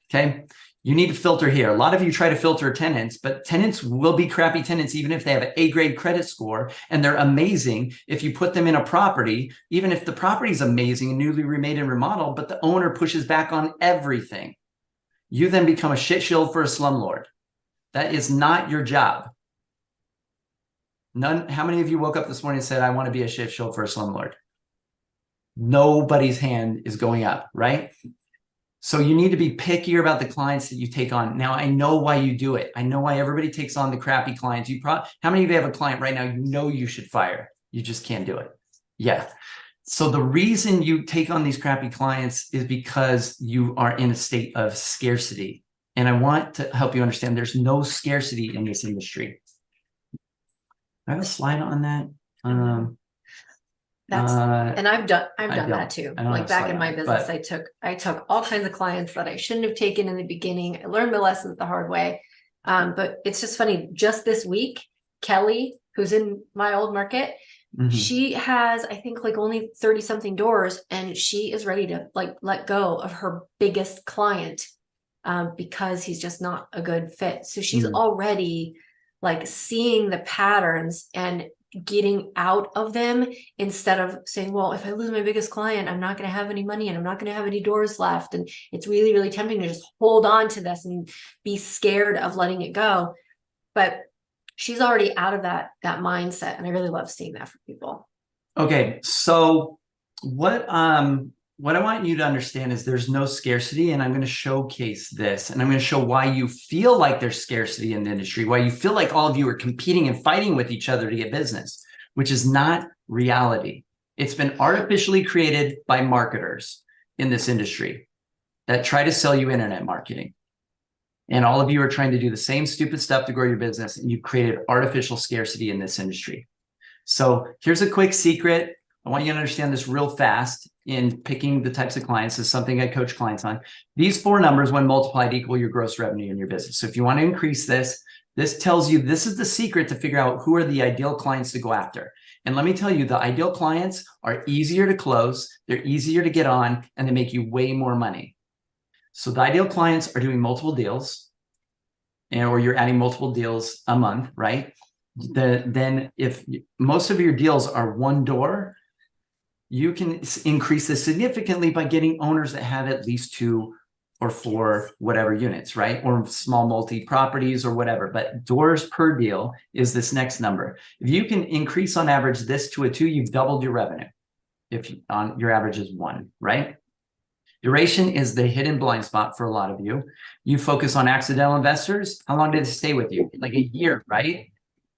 Okay. You need to filter here. A lot of you try to filter tenants, but tenants will be crappy tenants even if they have an A-grade credit score and they're amazing. If you put them in a property, even if the property is amazing and newly remade and remodeled, but the owner pushes back on everything, you then become a shit shield for a slumlord. That is not your job. How many of you woke up this morning and said, I want to be a shit show for a slumlord? Nobody's hand is going up, right? So you need to be pickier about the clients that you take on. Now, I know why you do it. I know why everybody takes on the crappy clients. How many of you have a client right now you know you should fire? You just can't do it. Yeah. So the reason you take on these crappy clients is because you are in a state of scarcity. And I want to help you understand there's no scarcity in this industry. I have a slide on that. And I've done that too. Like back in my business, I took all kinds of clients that I shouldn't have taken in the beginning. I learned my lessons the hard way. But it's just funny, just this week, Kelly, who's in my old market, she has, I think, like only 30 something doors, and she is ready to like let go of her biggest client because he's just not a good fit. So she's already like seeing the patterns and getting out of them instead of saying, well, if I lose my biggest client, I'm not going to have any money and I'm not going to have any doors left. And it's really, really tempting to just hold on to this and be scared of letting it go. But she's already out of that mindset. And I really love seeing that for people. Okay. So what I want you to understand is there's no scarcity, and I'm going to showcase this, and I'm going to show why you feel like there's scarcity in the industry, why you feel like all of you are competing and fighting with each other to get business, which is not reality. It's been artificially created by marketers in this industry that try to sell you internet marketing. And all of you are trying to do the same stupid stuff to grow your business, and you've created artificial scarcity in this industry. So here's a quick secret. I want you to understand this real fast in picking the types of clients. This is something I coach clients on. These 4 numbers, when multiplied, equal your gross revenue in your business. So if you want to increase this, this tells you this is the secret to figure out who are the ideal clients to go after. And let me tell you, the ideal clients are easier to close, they're easier to get on, and they make you way more money. So the ideal clients are doing multiple deals, or you're adding multiple deals a month, right? Then if most of your deals are one door, you can increase this significantly by getting owners that have at least 2 or 4 whatever units, right? Or small multi-properties or whatever. But doors per deal is this next number. If you can increase on average this to a 2, you've doubled your revenue. If on your average is 1, right? Duration is the hidden blind spot for a lot of you. You focus on accidental investors. How long did it stay with you? Like a year, right?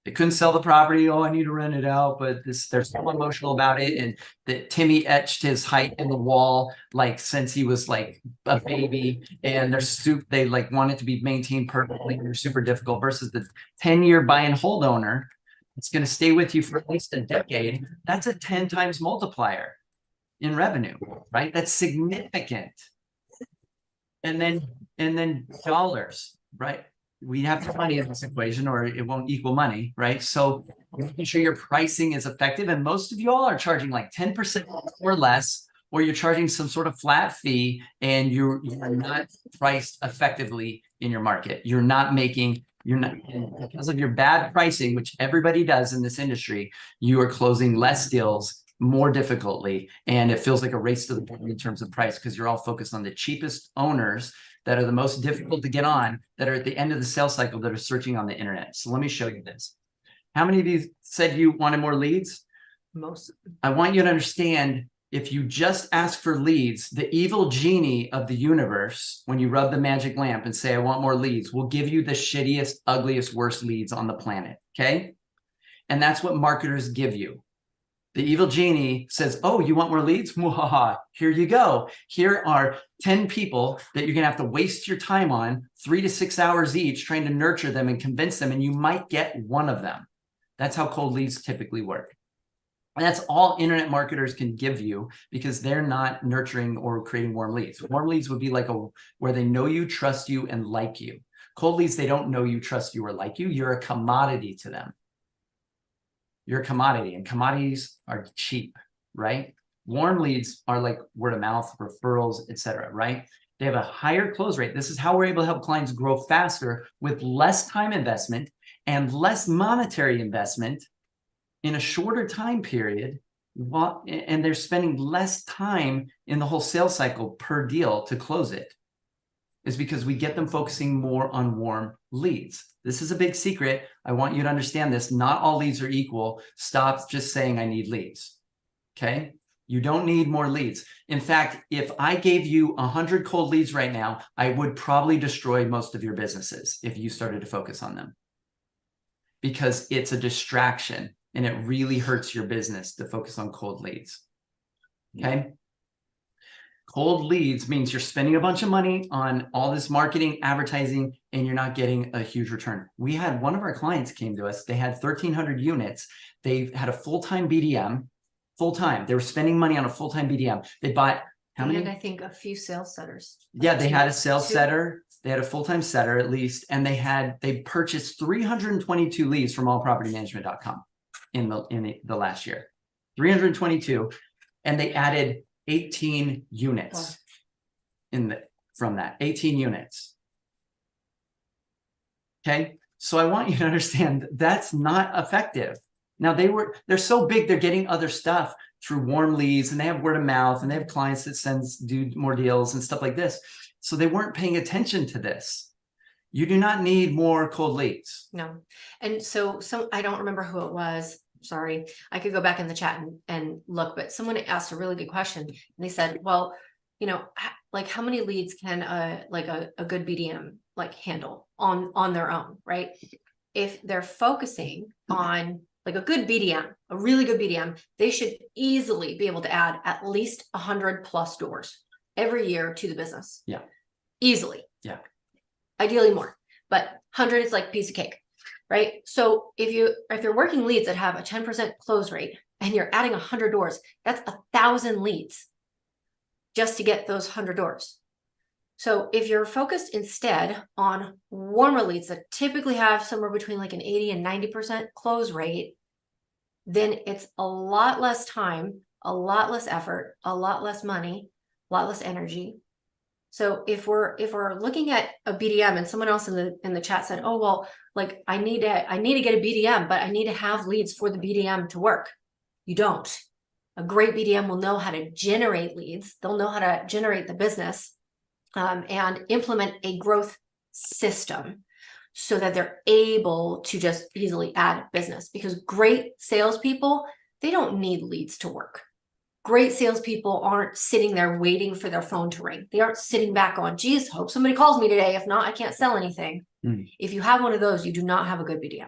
They couldn't sell the property. Oh, I need to rent it out, but they're so emotional about it. And that Timmy etched his height in the wall, like since he was like a baby, and they like want it to be maintained perfectly. They're super difficult versus the 10-year buy and hold owner. It's going to stay with you for at least a decade. That's a 10 times multiplier in revenue, right? That's significant. And then dollars, right? We have to have money in this equation or it won't equal money, right? So making sure your pricing is effective. And most of you all are charging like 10% or less, or you're charging some sort of flat fee and you're not priced effectively in your market. You're not, because of your bad pricing, which everybody does in this industry, you are closing less deals more difficultly. And it feels like a race to the bottom in terms of price because you're all focused on the cheapest owners that are the most difficult to get on, that are at the end of the sales cycle, that are searching on the internet. So let me show you this. How many of you said you wanted more leads? Most. I want you to understand, if you just ask for leads, the evil genie of the universe, when you rub the magic lamp and say, I want more leads, will give you the shittiest, ugliest, worst leads on the planet, okay? And that's what marketers give you. The evil genie says, oh, you want more leads? Mwahaha, here you go. Here are 10 people that you're going to have to waste your time on 3 to 6 hours each trying to nurture them and convince them, and you might get one of them. That's how cold leads typically work. And that's all internet marketers can give you because they're not nurturing or creating warm leads. Warm leads would be like where they know you, trust you, and like you. Cold leads, they don't know you, trust you, or like you. You're a commodity to them. You're a commodity, and commodities are cheap, right? Warm leads are like word of mouth, referrals, etc., right? They have a higher close rate. This is how we're able to help clients grow faster with less time investment and less monetary investment in a shorter time period. And they're spending less time in the whole sales cycle per deal to close it. Is because we get them focusing more on warm leads. This is a big secret. I want you to understand this. Not all leads are equal. Stop just saying I need leads. Okay? You don't need more leads. In fact, if I gave you 100 cold leads right now, I would probably destroy most of your businesses if you started to focus on them. Because it's a distraction and it really hurts your business to focus on cold leads. Okay? Cold leads means you're spending a bunch of money on all this marketing, advertising, and you're not getting a huge return. We had one of our clients came to us. They had 1,300 units. They had a full-time BDM, full-time. They were spending money on a full-time BDM. They bought how many? And I think a few sales setters. Yeah, they had a sales setter. They had a full-time setter at least, and they purchased 322 leads from allpropertymanagement.com in the last year. 322, and they added 18 units from that 18 units. Okay. So I want you to understand that's not effective. Now they're so big, they're getting other stuff through warm leads, and they have word of mouth, and they have clients that do more deals and stuff like this. So they weren't paying attention to this. You do not need more cold leads. No. And so I don't remember who it was. Sorry, I could go back in the chat and look, but someone asked a really good question, and they said, well, like how many leads can a good BDM like handle on their own, right? If they're focusing on like a good BDM, a really good BDM, they should easily be able to add at least 100+ doors every year to the business. Yeah. Easily. Yeah. Ideally more, but 100 is like piece of cake. Right. So if you're working leads that have a 10% close rate and you're adding 100 doors, that's 1,000 leads just to get those 100 doors. So if you're focused instead on warmer leads that typically have somewhere between like an 80 and 90% close rate, then it's a lot less time, a lot less effort, a lot less money, a lot less energy. So if we're looking at a BDM, and someone else in the chat said, oh, well, like I need to get a BDM, but I need to have leads for the BDM to work. You don't. A great BDM will know how to generate leads. They'll know how to generate the business and implement a growth system so that they're able to just easily add business, because great salespeople, they don't need leads to work. Great salespeople aren't sitting there waiting for their phone to ring. They aren't sitting back on, geez, hope somebody calls me today. If not, I can't sell anything. If you have one of those, you do not have a good BDM.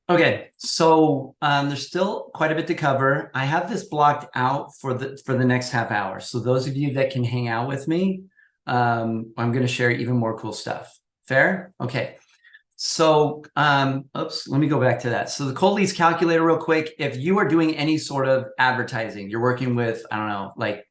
Okay, so there's still quite a bit to cover. I have this blocked out for the next half hour. So those of you that can hang out with me, I'm going to share even more cool stuff. Fair? Okay. So, oops, let me go back to that. So the cold leads calculator real quick. If you are doing any sort of advertising, you're working with, I don't know, like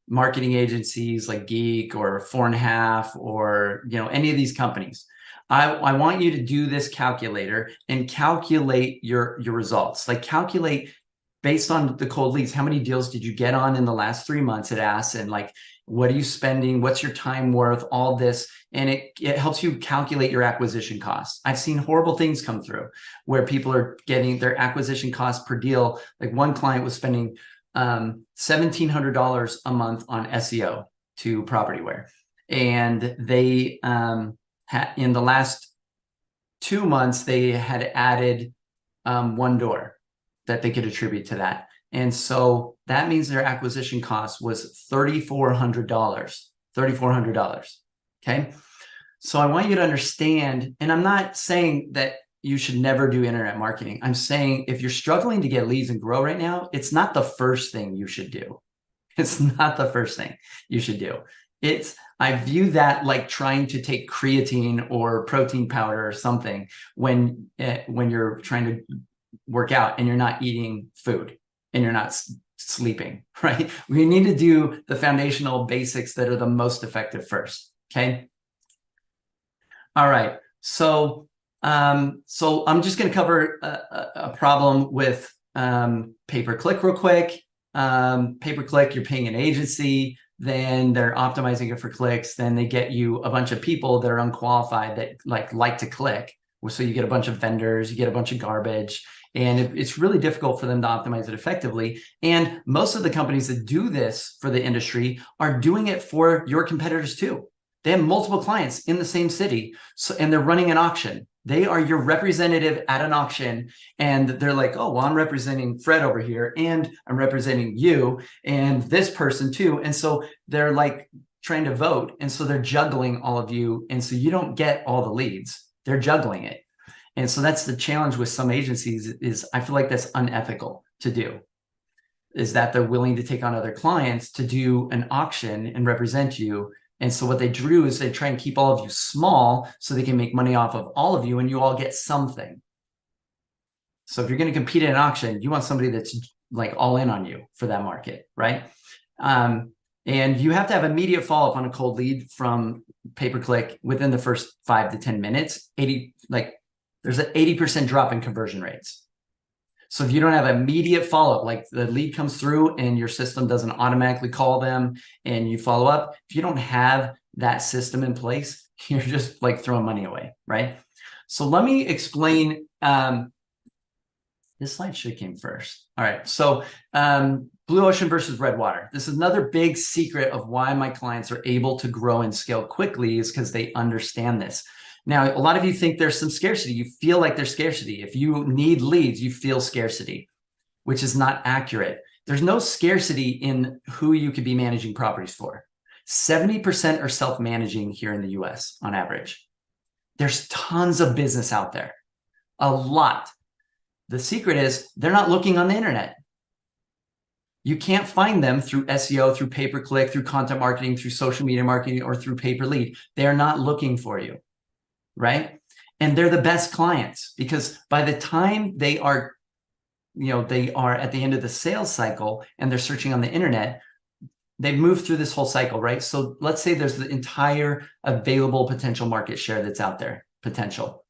marketing agencies like Geek or 4.5 or, you know, any of these companies, I want you to do this calculator and calculate your results. Like calculate based on the cold leads, how many deals did you get on in the last 3 months, it asks, and like, what are you spending? What's your time worth? All this. And it helps you calculate your acquisition costs. I've seen horrible things come through where people are getting their acquisition costs per deal. Like one client was spending $1,700 a month on SEO to Propertyware. And they, in the last 2 months, they had added 1 door that they could attribute to that. And so that means their acquisition cost was $3,400, $3,400. Okay. So I want you to understand, and I'm not saying that you should never do internet marketing. I'm saying if you're struggling to get leads and grow right now, it's not the first thing you should do. It's not the first thing you should do. I view that like trying to take creatine or protein powder or something when you're trying to work out and you're not eating food and you're not sleeping, right? We need to do the foundational basics that are the most effective first, okay? All right, so I'm just gonna cover a problem with pay-per-click real quick. Pay-per-click, you're paying an agency, then they're optimizing it for clicks, then they get you a bunch of people that are unqualified that like to click. So you get a bunch of vendors, you get a bunch of garbage, and it's really difficult for them to optimize it effectively. And most of the companies that do this for the industry are doing it for your competitors too. They have multiple clients in the same city, and they're running an auction. They are your representative at an auction, and they're like, oh, well, I'm representing Fred over here, and I'm representing you, and this person too. And so they're like trying to vote, and so they're juggling all of you, and so you don't get all the leads. They're juggling it. And so that's the challenge with some agencies is I feel like that's unethical to do, is that they're willing to take on other clients to do an auction and represent you. And so what they do is they try and keep all of you small so they can make money off of all of you and you all get something. So if you're going to compete in an auction, you want somebody that's like all in on you for that market, right? And you have to have immediate follow-up on a cold lead from pay-per-click within the first 5 to 10 minutes. There's an 80% drop in conversion rates. So if you don't have immediate follow-up, like the lead comes through and your system doesn't automatically call them and you follow up, if you don't have that system in place, you're just like throwing money away, right? So let me explain. This slide should have came first. All right. So blue ocean versus red water. This is another big secret of why my clients are able to grow and scale quickly is because they understand this. Now, a lot of you think there's some scarcity. You feel like there's scarcity. If you need leads, you feel scarcity, which is not accurate. There's no scarcity in who you could be managing properties for. 70% are self-managing here in the US on average. There's tons of business out there, a lot. The secret is they're not looking on the internet. You can't find them through SEO, through pay-per-click, through content marketing, through social media marketing, or through pay-per-lead. They're not looking for you. Right? And they're the best clients because by the time they are they are at the end of the sales cycle and they're searching on the internet, they've moved through this whole cycle, right? So let's say there's the entire available potential market share that's out there, potential.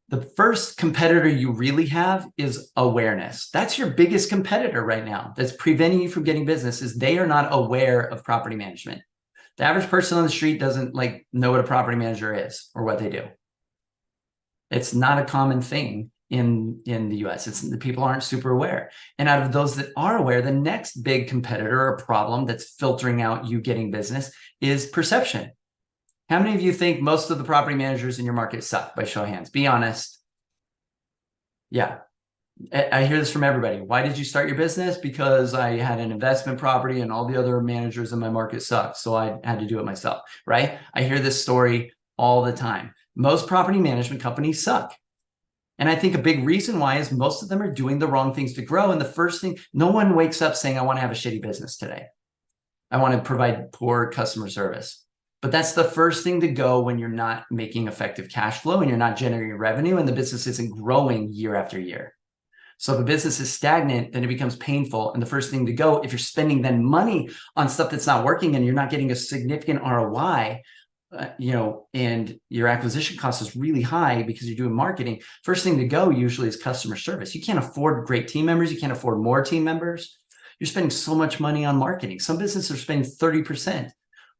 The first competitor you really have is awareness. That's your biggest competitor right now that's preventing you from getting business, is they are not aware of property management. The average person on the street doesn't know what a property manager is or what they do. It's not a common thing in the US. The people aren't super aware. And out of those that are aware, the next big competitor or problem that's filtering out you getting business is perception. How many of you think most of the property managers in your market suck? By show of hands, be honest. Yeah, I hear this from everybody. Why did you start your business? Because I had an investment property and all the other managers in my market suck, so I had to do it myself, right? I hear this story all the time. Most property management companies suck. And I think a big reason why is most of them are doing the wrong things to grow. And the first thing, no one wakes up saying, I want to have a shitty business today. I want to provide poor customer service. But that's the first thing to go when you're not making effective cash flow and you're not generating revenue and the business isn't growing year after year. So if a business is stagnant, then it becomes painful. And the first thing to go, if you're spending then money on stuff that's not working and you're not getting a significant ROI, and your acquisition cost is really high because you're doing marketing, first thing to go usually is customer service. You can't afford great team members. You can't afford more team members. You're spending so much money on marketing. Some businesses are spending 30%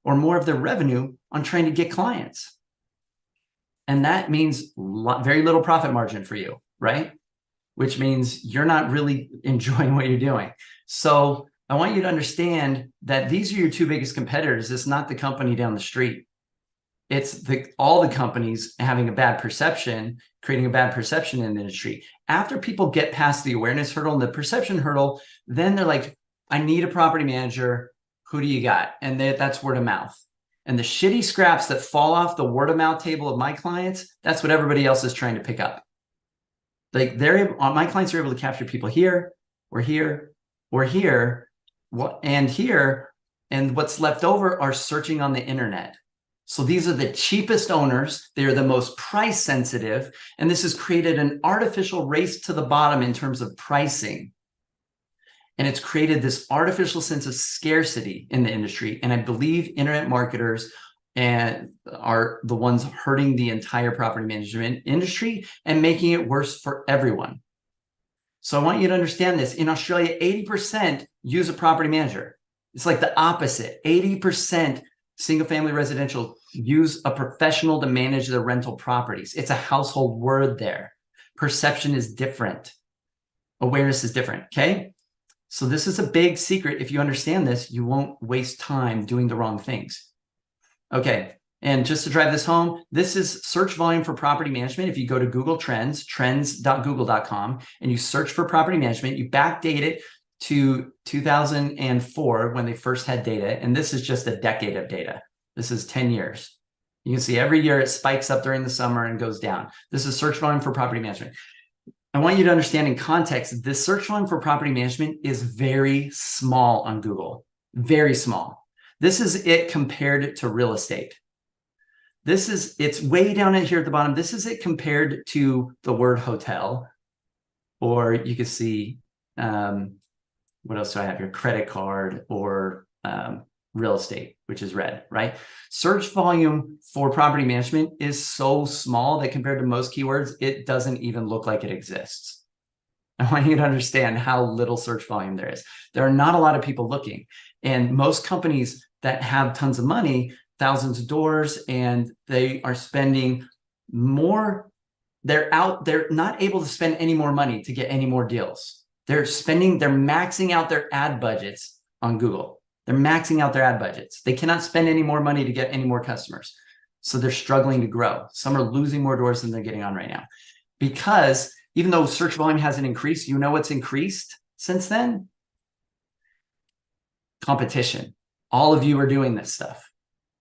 or more of their revenue on trying to get clients. And that means very little profit margin for you, right? Which means you're not really enjoying what you're doing. So I want you to understand that these are your two biggest competitors. It's not the company down the street. It's all the companies having a bad perception, creating a bad perception in the industry. After people get past the awareness hurdle and the perception hurdle, then they're like, I need a property manager. Who do you got? And that's word of mouth. And the shitty scraps that fall off the word of mouth table of my clients, that's what everybody else is trying to pick up. My clients are able to capture people here, or here, or here, and here, and what's left over are searching on the internet. So these are the cheapest owners. They're the most price sensitive. And this has created an artificial race to the bottom in terms of pricing. And it's created this artificial sense of scarcity in the industry. And I believe internet marketers are the ones hurting the entire property management industry and making it worse for everyone. So I want you to understand this. In Australia, 80% use a property manager. It's like the opposite. 80% single-family residential use a professional to manage their rental properties. It's a household word there. Perception is different. Awareness is different, okay? So this is a big secret. If you understand this, you won't waste time doing the wrong things. Okay, and just to drive this home, this is search volume for property management. If you go to Google Trends, trends.google.com, and you search for property management, you backdate it to 2004 when they first had data. And this is just a decade of data. This is 10 years. You can see every year it spikes up during the summer and goes down. This is search volume for property management. I want you to understand in context, this search volume for property management is very small on Google, very small. This is it compared to real estate. It's way down in here at the bottom. This is it compared to the word hotel, or you can see, what else do I have here? Credit card or real estate, which is red, right? Search volume for property management is so small that compared to most keywords, it doesn't even look like it exists. I want you to understand how little search volume there is. There are not a lot of people looking. And most companies that have tons of money, thousands of doors, and they are spending more, they're not able to spend any more money to get any more deals. They're maxing out their ad budgets on Google. They're maxing out their ad budgets. They cannot spend any more money to get any more customers. So they're struggling to grow. Some are losing more doors than they're getting on right now. Because even though search volume hasn't increased, you know what's increased since then? Competition. All of you are doing this stuff.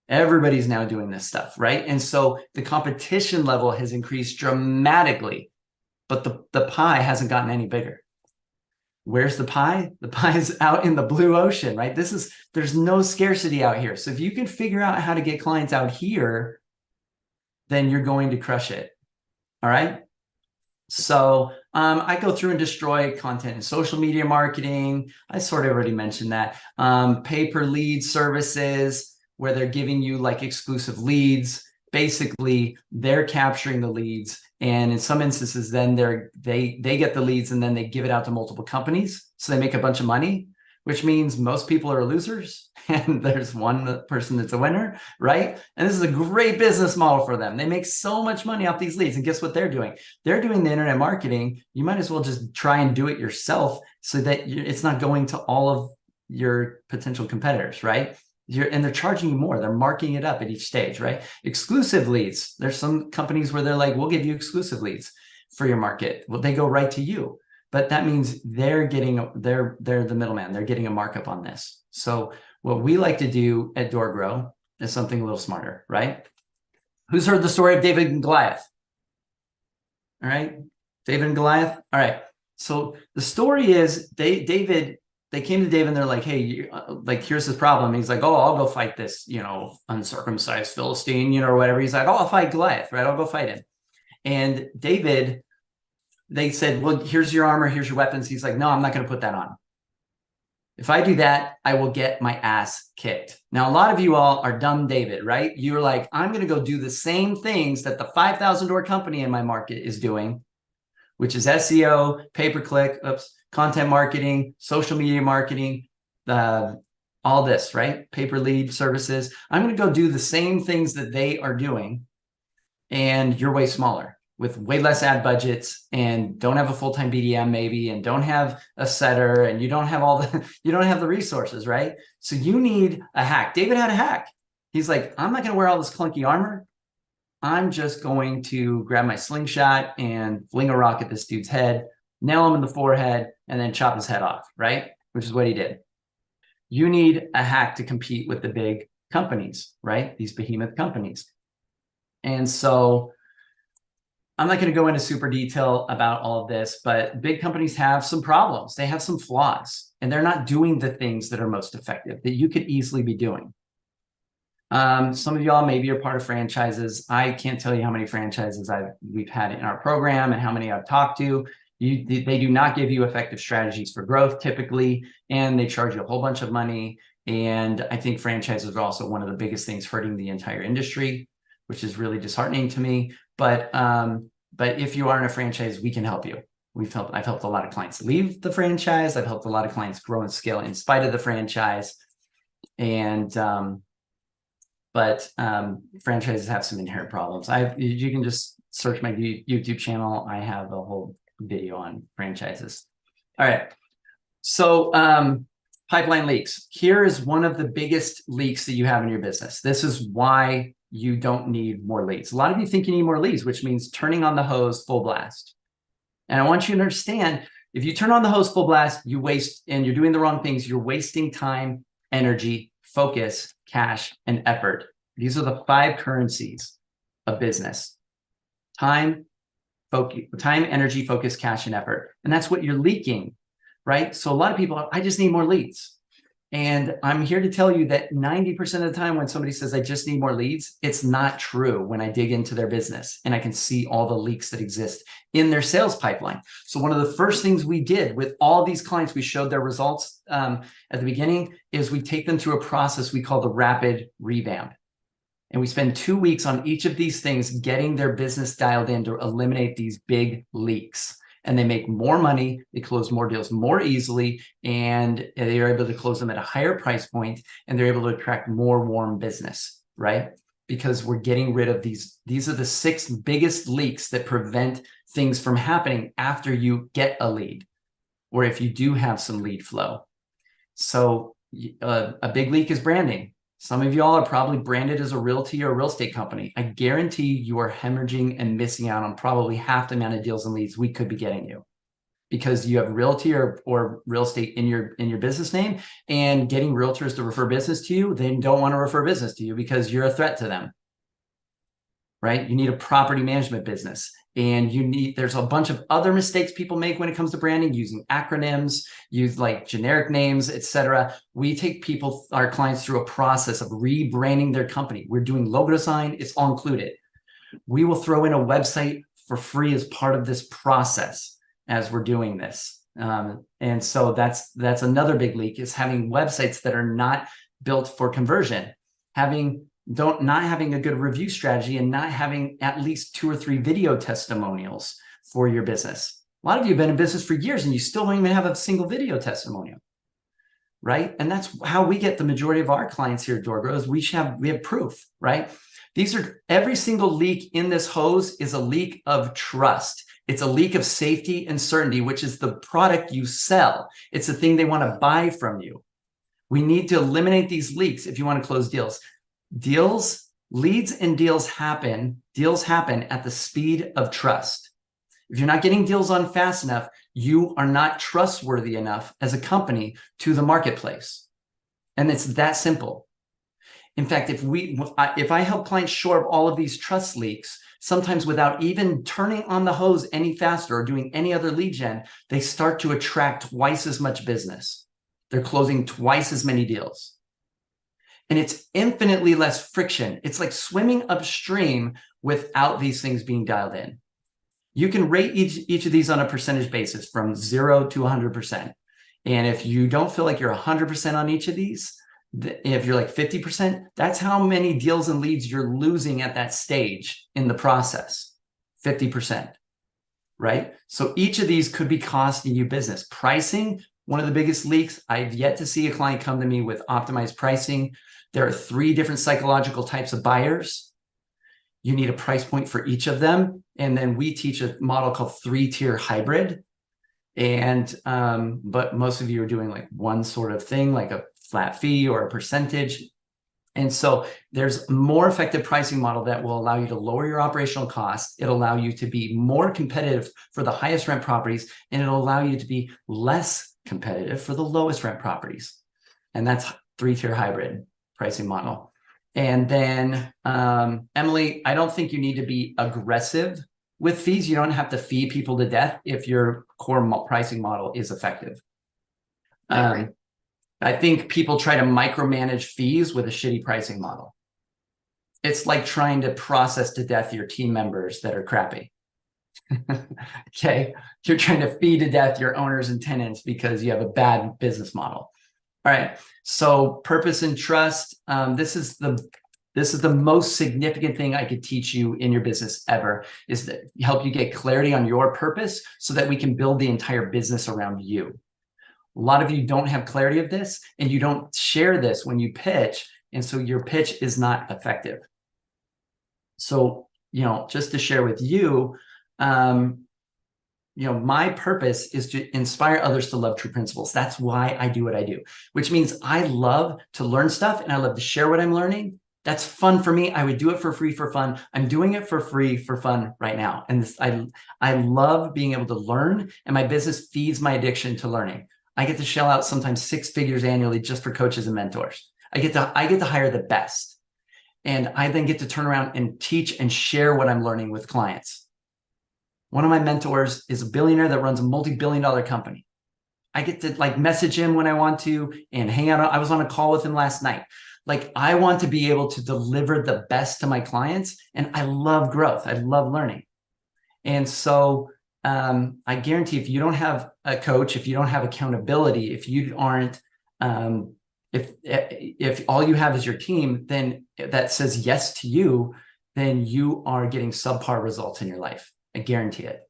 Everybody's now doing this stuff, right? And so the competition level has increased dramatically, but the pie hasn't gotten any bigger. Where's the pie? The pie is out in the blue ocean, right? There's no scarcity out here. So if you can figure out how to get clients out here, then you're going to crush it. All right. So I go through and destroy content in social media marketing. I sort of already mentioned that. Pay-per-lead services where they're giving you like exclusive leads. Basically, they're capturing the leads, and in some instances, then they get the leads and then they give it out to multiple companies, so they make a bunch of money, which means most people are losers and there's one person that's a winner, right? And this is a great business model for them. They make so much money off these leads, and guess what they're doing? They're doing the internet marketing. You might as well just try and do it yourself so that it's not going to all of your potential competitors, right? And they're charging you more. They're marking it up at each stage, right? Exclusive leads. There's some companies where they're like, we'll give you exclusive leads for your market. Well, they go right to you, but that means they're the middleman. They're getting a markup on this. So what we like to do at DoorGrow is something a little smarter, right? Who's heard the story of David and Goliath? All right, David and Goliath. All right. So the story is they came to David and they're like, hey, like, here's this problem. He's like, oh, I'll go fight this, uncircumcised Philistine, or whatever. He's like, oh, I'll fight Goliath, right? I'll go fight him. And David, they said, well, here's your armor, here's your weapons. He's like, no, I'm not going to put that on. If I do that, I will get my ass kicked. Now, a lot of you all are dumb David, right? You're like, I'm going to go do the same things that the $5,000 company in my market is doing, which is SEO, pay-per-click, content marketing, social media marketing, all this, right? Pay-per-lead services. I'm going to go do the same things that they are doing, and you're way smaller with way less ad budgets and don't have a full-time BDM maybe, and don't have a setter, and you don't have the resources, right? So you need a hack. David had a hack. He's like, I'm not going to wear all this clunky armor. I'm just going to grab my slingshot and fling a rock at this dude's head, nail him in the forehead, and then chop his head off, right? Which is what he did. You need a hack to compete with the big companies, right? These behemoth companies. And so I'm not going to go into super detail about all of this, but big companies have some problems. They have some flaws, and they're not doing the things that are most effective that you could easily be doing. Some of y'all maybe are part of franchises. I can't tell you how many franchises we've had in our program and how many I've talked to. They do not give you effective strategies for growth typically, and they charge you a whole bunch of money. And I think franchises are also one of the biggest things hurting the entire industry, which is really disheartening to me. But if you are in a franchise, we can help you. I've helped a lot of clients leave the franchise. I've helped a lot of clients grow and scale in spite of the franchise. And franchises have some inherent problems. You can just search my YouTube channel. I have a whole video on franchises. All right. So pipeline leaks. Here is one of the biggest leaks that you have in your business. This is why you don't need more leads. A lot of you think you need more leads, which means turning on the hose full blast. And I want you to understand, if you turn on the hose full blast, you waste, and you're doing the wrong things. You're wasting time, energy, focus, cash, and effort. These are the 5 currencies of business: time, energy, focus, cash, and effort. And that's what you're leaking, right? So a lot of people, I just need more leads. And I'm here to tell you that 90% of the time when somebody says, I just need more leads, it's not true when I dig into their business and I can see all the leaks that exist in their sales pipeline. So one of the first things we did with all these clients, we showed their results at the beginning, is we take them through a process we call the rapid revamp. And we spend 2 weeks on each of these things, getting their business dialed in to eliminate these big leaks. And they make more money, they close more deals more easily, and they are able to close them at a higher price point, and they're able to attract more warm business, right? Because we're getting rid of these. These are the 6 biggest leaks that prevent things from happening after you get a lead, or if you do have some lead flow. So a big leak is branding. Some of y'all are probably branded as a realty or a real estate company. I guarantee you are hemorrhaging and missing out on probably half the amount of deals and leads we could be getting you, because you have realty or real estate in your business name, and getting realtors to refer business to you. They don't want to refer business to you because you're a threat to them, right? You need a property management business, and there's a bunch of other mistakes people make when it comes to branding, using acronyms, use like generic names, etc. We take our clients through a process of rebranding their company. We're doing logo design. It's all included. We will throw in a website for free as part of this process. as we're doing this. And so that's another big leak, is having websites that are not built for conversion, not having a good review strategy, and not having at least 2 or 3 video testimonials for your business. A lot of you have been in business for years and you still don't even have a single video testimonial, right? And that's how we get the majority of our clients here at DoorGrow, is we have proof, right? Every single leak in this hose is a leak of trust. It's a leak of safety and certainty, which is the product you sell. It's the thing they want to buy from you. We need to eliminate these leaks if you want to close deals. Leads and deals happen at the speed of trust. If you're not getting deals on fast enough, you are not trustworthy enough as a company to the marketplace. And it's that simple. In fact, if I help clients shore up all of these trust leaks, sometimes without even turning on the hose any faster or doing any other lead gen, they start to attract twice as much business. They're closing twice as many deals. And it's infinitely less friction. It's like swimming upstream without these things being dialed in. You can rate each of these on a percentage basis from 0 to 100%. And if you don't feel like you're 100% on each of these, if you're like 50%, that's how many deals and leads you're losing at that stage in the process, 50%, right? So each of these could be costing you business. Pricing, one of the biggest leaks. I've yet to see a client come to me with optimized pricing. There are 3 different psychological types of buyers. You need a price point for each of them. And then we teach a model called 3-tier hybrid. And, but most of you are doing like one sort of thing, like a flat fee or a percentage. And so there's a more effective pricing model that will allow you to lower your operational costs. It'll allow you to be more competitive for the highest rent properties, and it'll allow you to be less competitive for the lowest rent properties. And that's 3-tier hybrid pricing model. And then, Emily, I don't think you need to be aggressive with fees. You don't have to fee people to death if your core pricing model is effective. I think people try to micromanage fees with a shitty pricing model. It's like trying to process to death your team members that are crappy. Okay, you're trying to feed to death your owners and tenants because you have a bad business model. All right, so purpose and trust. This is the most significant thing I could teach you in your business ever, is to help you get clarity on your purpose so that we can build the entire business around you. A lot of you don't have clarity of this, and you don't share this when you pitch, and so your pitch is not effective. So, just to share with you, my purpose is to inspire others to love true principles. That's why I do what I do, which means I love to learn stuff and I love to share what I'm learning. That's fun for me. I would do it for free, for fun. I'm doing it for free, for fun right now. And I love being able to learn, and my business feeds my addiction to learning. I get to shell out sometimes 6 figures annually just for coaches and mentors. I get to hire the best. And I then get to turn around and teach and share what I'm learning with clients. One of my mentors is a billionaire that runs a multi-billion-dollar company. I get to message him when I want to and hang out. I was on a call with him last night. I want to be able to deliver the best to my clients, and I love growth. I love learning. And so I guarantee if you don't have a coach, if you don't have accountability, if you aren't, if all you have is your team, then that says yes to you, then you are getting subpar results in your life. I guarantee it,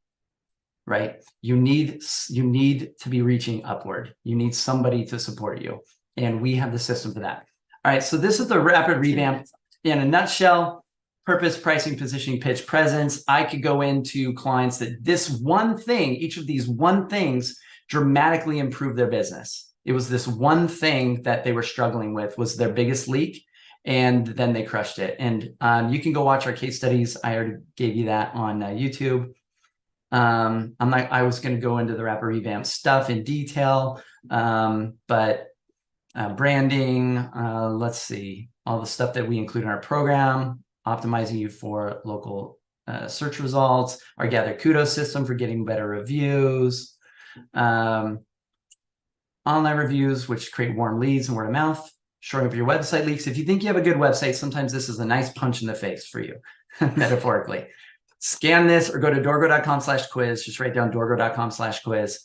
right? You need to be reaching upward. You need somebody to support you. And we have the system for that. All right, so this is the rapid revamp in a nutshell. Purpose, pricing, positioning, pitch, presence. I could go into clients that this one thing, each of these one things dramatically improved their business. It was this one thing that they were struggling with was their biggest leak, and then they crushed it. And you can go watch our case studies. I already gave you that on YouTube. I was going to go into the rapid revamp stuff in detail, but branding, let's see, all the stuff that we include in our program, optimizing you for local search results, our Gather Kudos system for getting better reviews, online reviews, which create warm leads and word of mouth, shoring up your website leaks. If you think you have a good website, sometimes this is a nice punch in the face for you, metaphorically. scan this or go to doorgrow.com/quiz. Just write down doorgrow.com/quiz.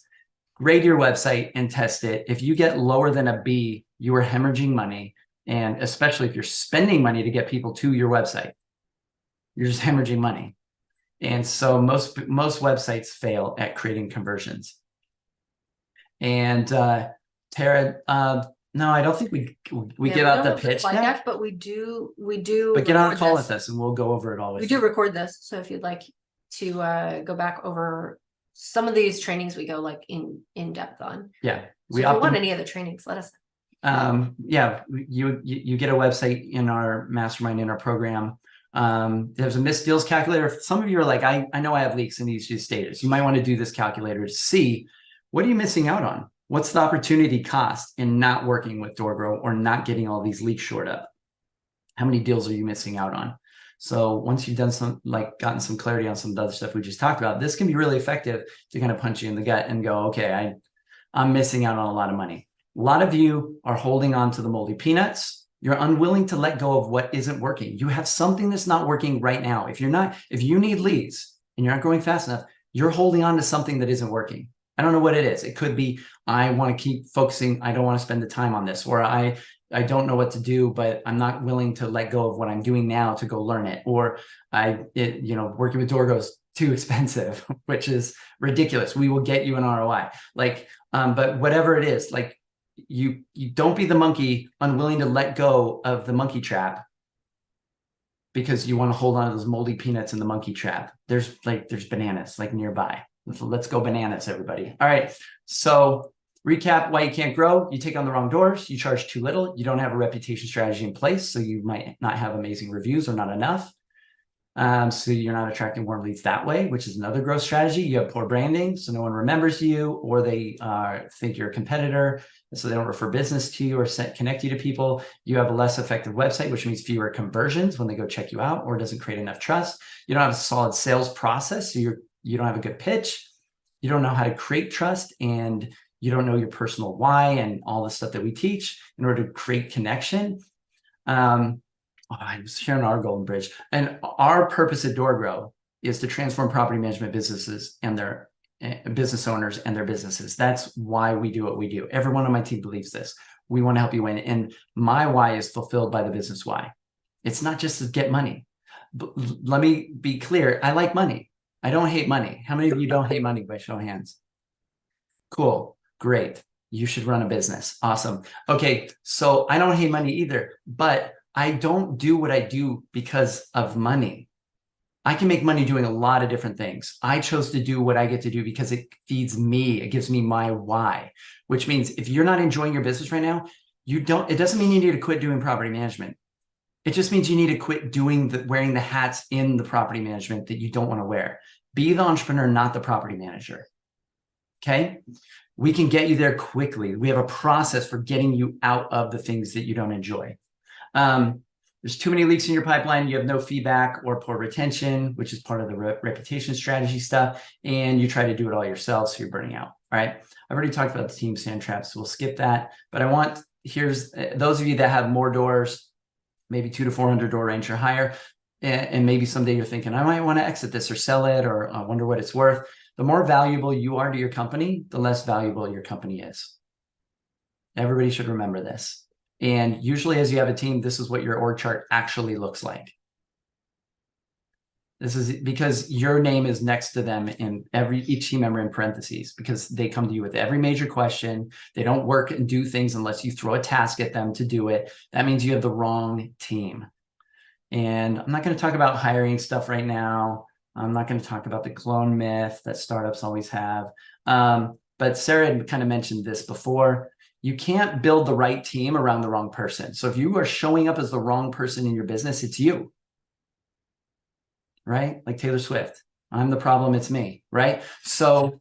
Grade your website and test it. If you get lower than a B, you are hemorrhaging money. And especially if you're spending money to get people to your website, you're just hemorrhaging money. And so most websites fail at creating conversions. And Tara, no, I don't think we give out the pitch slide deck, but we do. but get on a record call this. with us and we'll go over it all with We you. do record this, so if you'd like to go back over some of these trainings, we go like in depth on. Yeah, So if you want any of the trainings, let us know. yeah, you get a website in our mastermind, in our program. There's a missed deals calculator. Some of you are like, I know I have leaks in these status. You might want to do this calculator to see what are you missing out on? What's the opportunity cost in not working with DoorGrow or not getting all these leaks shored up? How many deals are you missing out on? So once you've done gotten some clarity on some of the other stuff we just talked about, this can be really effective to kind of punch you in the gut and go, okay, I'm missing out on a lot of money. A lot of you are holding on to the moldy peanuts. You're unwilling to let go of what isn't working. You have something that's not working right now. If you need leads and you're not growing fast enough, you're holding on to something that isn't working. I don't know what it is. It could be, I want to keep focusing. I don't want to spend the time on this, or I don't know what to do, but I'm not willing to let go of what I'm doing now to go learn it. Or working with DoorGrow is too expensive, which is ridiculous. We will get you an ROI. But whatever it is, you don't be the monkey unwilling to let go of the monkey trap because you want to hold on to those moldy peanuts in the monkey trap. There's bananas nearby. Let's go bananas, everybody. All right. So recap why you can't grow. You take on the wrong doors. You charge too little. You don't have a reputation strategy in place. So you might not have amazing reviews or not enough. So you're not attracting warm leads that way, which is another growth strategy. You have poor branding, so no one remembers you, or they think you're a competitor, so they don't refer business to you or connect you to people. You have a less effective website, which means fewer conversions when they go check you out, or doesn't create enough trust. You don't have a solid sales process, so you don't have a good pitch. You don't know how to create trust, and you don't know your personal why and all the stuff that we teach in order to create connection. I was sharing our golden bridge, and our purpose at DoorGrow is to transform property management businesses and their business owners and their businesses. That's why we do what we do. Everyone on my team believes this. We want to help you win. And my why is fulfilled by the business why. It's not just to get money. But let me be clear. I like money. I don't hate money. How many of you don't hate money by show of hands? Cool. Great. You should run a business. Awesome. Okay. So I don't hate money either, but I don't do what I do because of money. I can make money doing a lot of different things. I chose to do what I get to do because it feeds me. It gives me my why, which means if you're not enjoying your business right now, it doesn't mean you need to quit doing property management. It just means you need to quit wearing the hats in the property management that you don't want to wear. Be the entrepreneur, not the property manager. Okay? We can get you there quickly. We have a process for getting you out of the things that you don't enjoy. There's too many leaks in your pipeline. You have no feedback or poor retention, which is part of the reputation strategy stuff. And you try to do it all yourself, so you're burning out. All right. I've already talked about the team sand traps, so we'll skip that. But here's those of you that have more doors, maybe 200 to 400 door range or higher. And maybe someday you're thinking, I might want to exit this or sell it, or I wonder what it's worth. The more valuable you are to your company, the less valuable your company is. Everybody should remember this. And usually as you have a team, this is what your org chart actually looks like. This is because your name is next to them in each team member in parentheses, because they come to you with every major question. They don't work and do things unless you throw a task at them to do it. That means you have the wrong team. And I'm not going to talk about hiring stuff right now. I'm not going to talk about the clone myth that startups always have. But Sarah had kind of mentioned this before. You can't build the right team around the wrong person. So if you are showing up as the wrong person in your business, it's you, right? Like Taylor Swift. I'm the problem, it's me, right? So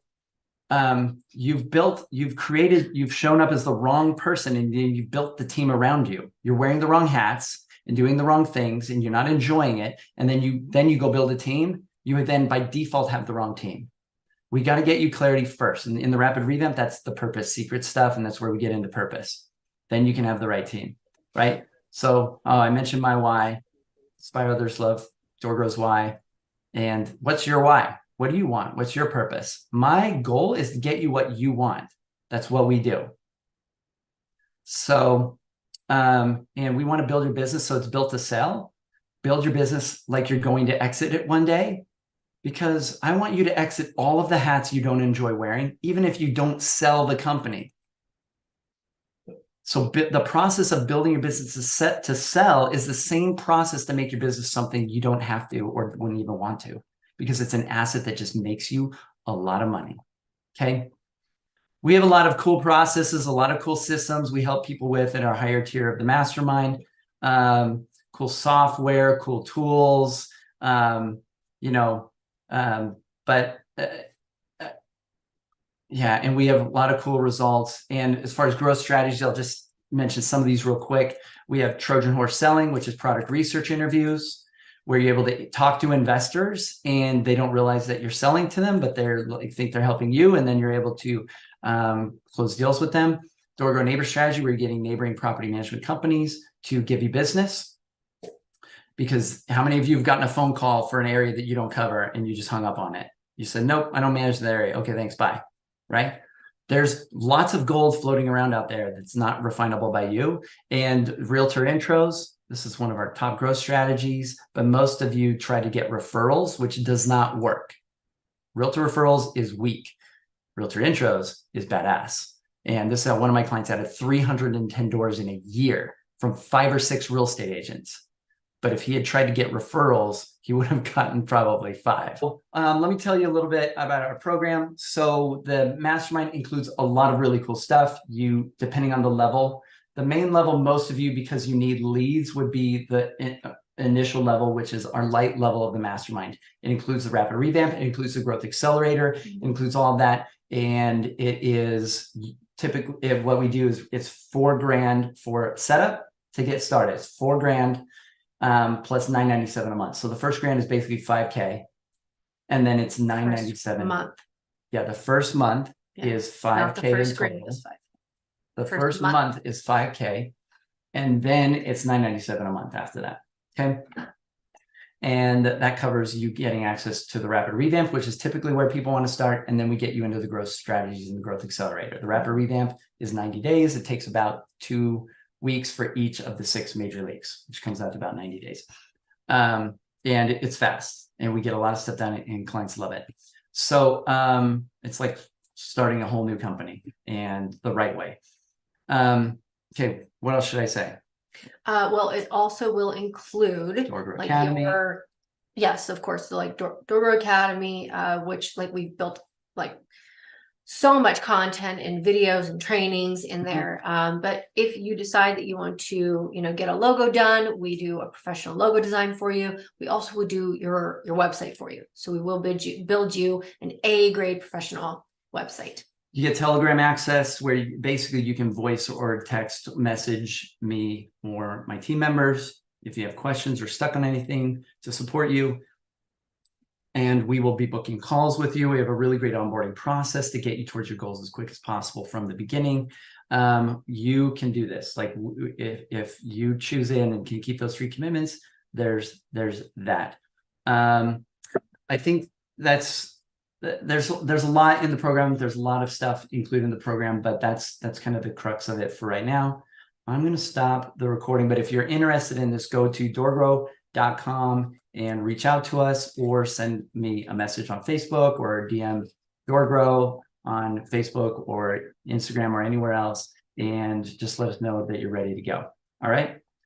you've shown up as the wrong person, and you've built the team around you. You're wearing the wrong hats and doing the wrong things, and you're not enjoying it. And then you go build a team. You would then by default have the wrong team. We got to get you clarity first. And in the rapid revamp, that's the purpose secret stuff. And that's where we get into purpose. Then you can have the right team, right? So I mentioned my why. Inspire others, love DoorGrow's why. And what's your why? What do you want? What's your purpose? My goal is to get you what you want. That's what we do. So, and we want to build your business so it's built to sell. Build your business like you're going to exit it one day, because I want you to exit all of the hats you don't enjoy wearing, even if you don't sell the company. So the process of building your business to sell is the same process to make your business something you don't have to or wouldn't even want to, because it's an asset that just makes you a lot of money. Okay. We have a lot of cool processes, a lot of cool systems we help people with in our higher tier of the mastermind. Cool software, cool tools, yeah, and we have a lot of cool results. And as far as growth strategies, I'll just mention some of these real quick. We have Trojan horse selling, which is product research interviews, where you're able to talk to investors and they don't realize that you're selling to them, but they're like think they're helping you, and then you're able to close deals with them. DoorGrow neighbor strategy, where you're getting neighboring property management companies to give you business. Because how many of you have gotten a phone call for an area that you don't cover and you just hung up on it? You said, nope, I don't manage that area. Okay, thanks, bye. Right? There's lots of gold floating around out there that's not refinable by you. And realtor intros, this is one of our top growth strategies, but most of you try to get referrals, which does not work. Realtor referrals is weak. Realtor intros is badass. And this is how one of my clients added 310 doors in a year from 5 or 6 real estate agents. But if he had tried to get referrals, he would have gotten probably 5. Let me tell you a little bit about our program. So the mastermind includes a lot of really cool stuff. You, depending on the level, the main level, most of you, because you need leads, would be the initial level, which is our light level of the mastermind. It includes the rapid revamp. It includes the growth accelerator. It includes all of that. And it is typically what we do is it's $4,000 for setup to get started. It's $4,000. Plus $997 a month. So the first grand is basically $5,000, and then it's $997 a month. Yeah, the first month is $5,000. Not the first grand is 5. The first month is $5,000, and then it's $997 a month after that. Okay, and that covers you getting access to the rapid revamp, which is typically where people want to start, and then we get you into the growth strategies and the growth accelerator. The rapid revamp is 90 days. It takes about 2 weeks for each of the 6 major leagues, which comes out to about 90 days. And it's fast, and we get a lot of stuff done, and clients love it. So it's like starting a whole new company, and the right way. Okay, what else should I say? Well, it also will include DoorGrow like Academy. Yes, of course, so like DoorGrow Academy, which like we've built like so much content and videos and trainings in there. But if you decide that you want to, get a logo done, we do a professional logo design for you. We also will do your website for you. So we will build you an A-grade professional website. You get Telegram access, where basically you can voice or text message me or my team members if you have questions or stuck on anything to support you. And we will be booking calls with you. We have a really great onboarding process to get you towards your goals as quick as possible from the beginning. You can do this. Like if you choose in and can keep those 3 commitments, there's that. I think there's a lot in the program. There's a lot of stuff included in the program, but that's kind of the crux of it for right now. I'm going to stop the recording, but if you're interested in this, go to DoorGrow.com and reach out to us, or send me a message on Facebook, or DM DoorGrow on Facebook or Instagram or anywhere else, and just let us know that you're ready to go. All right.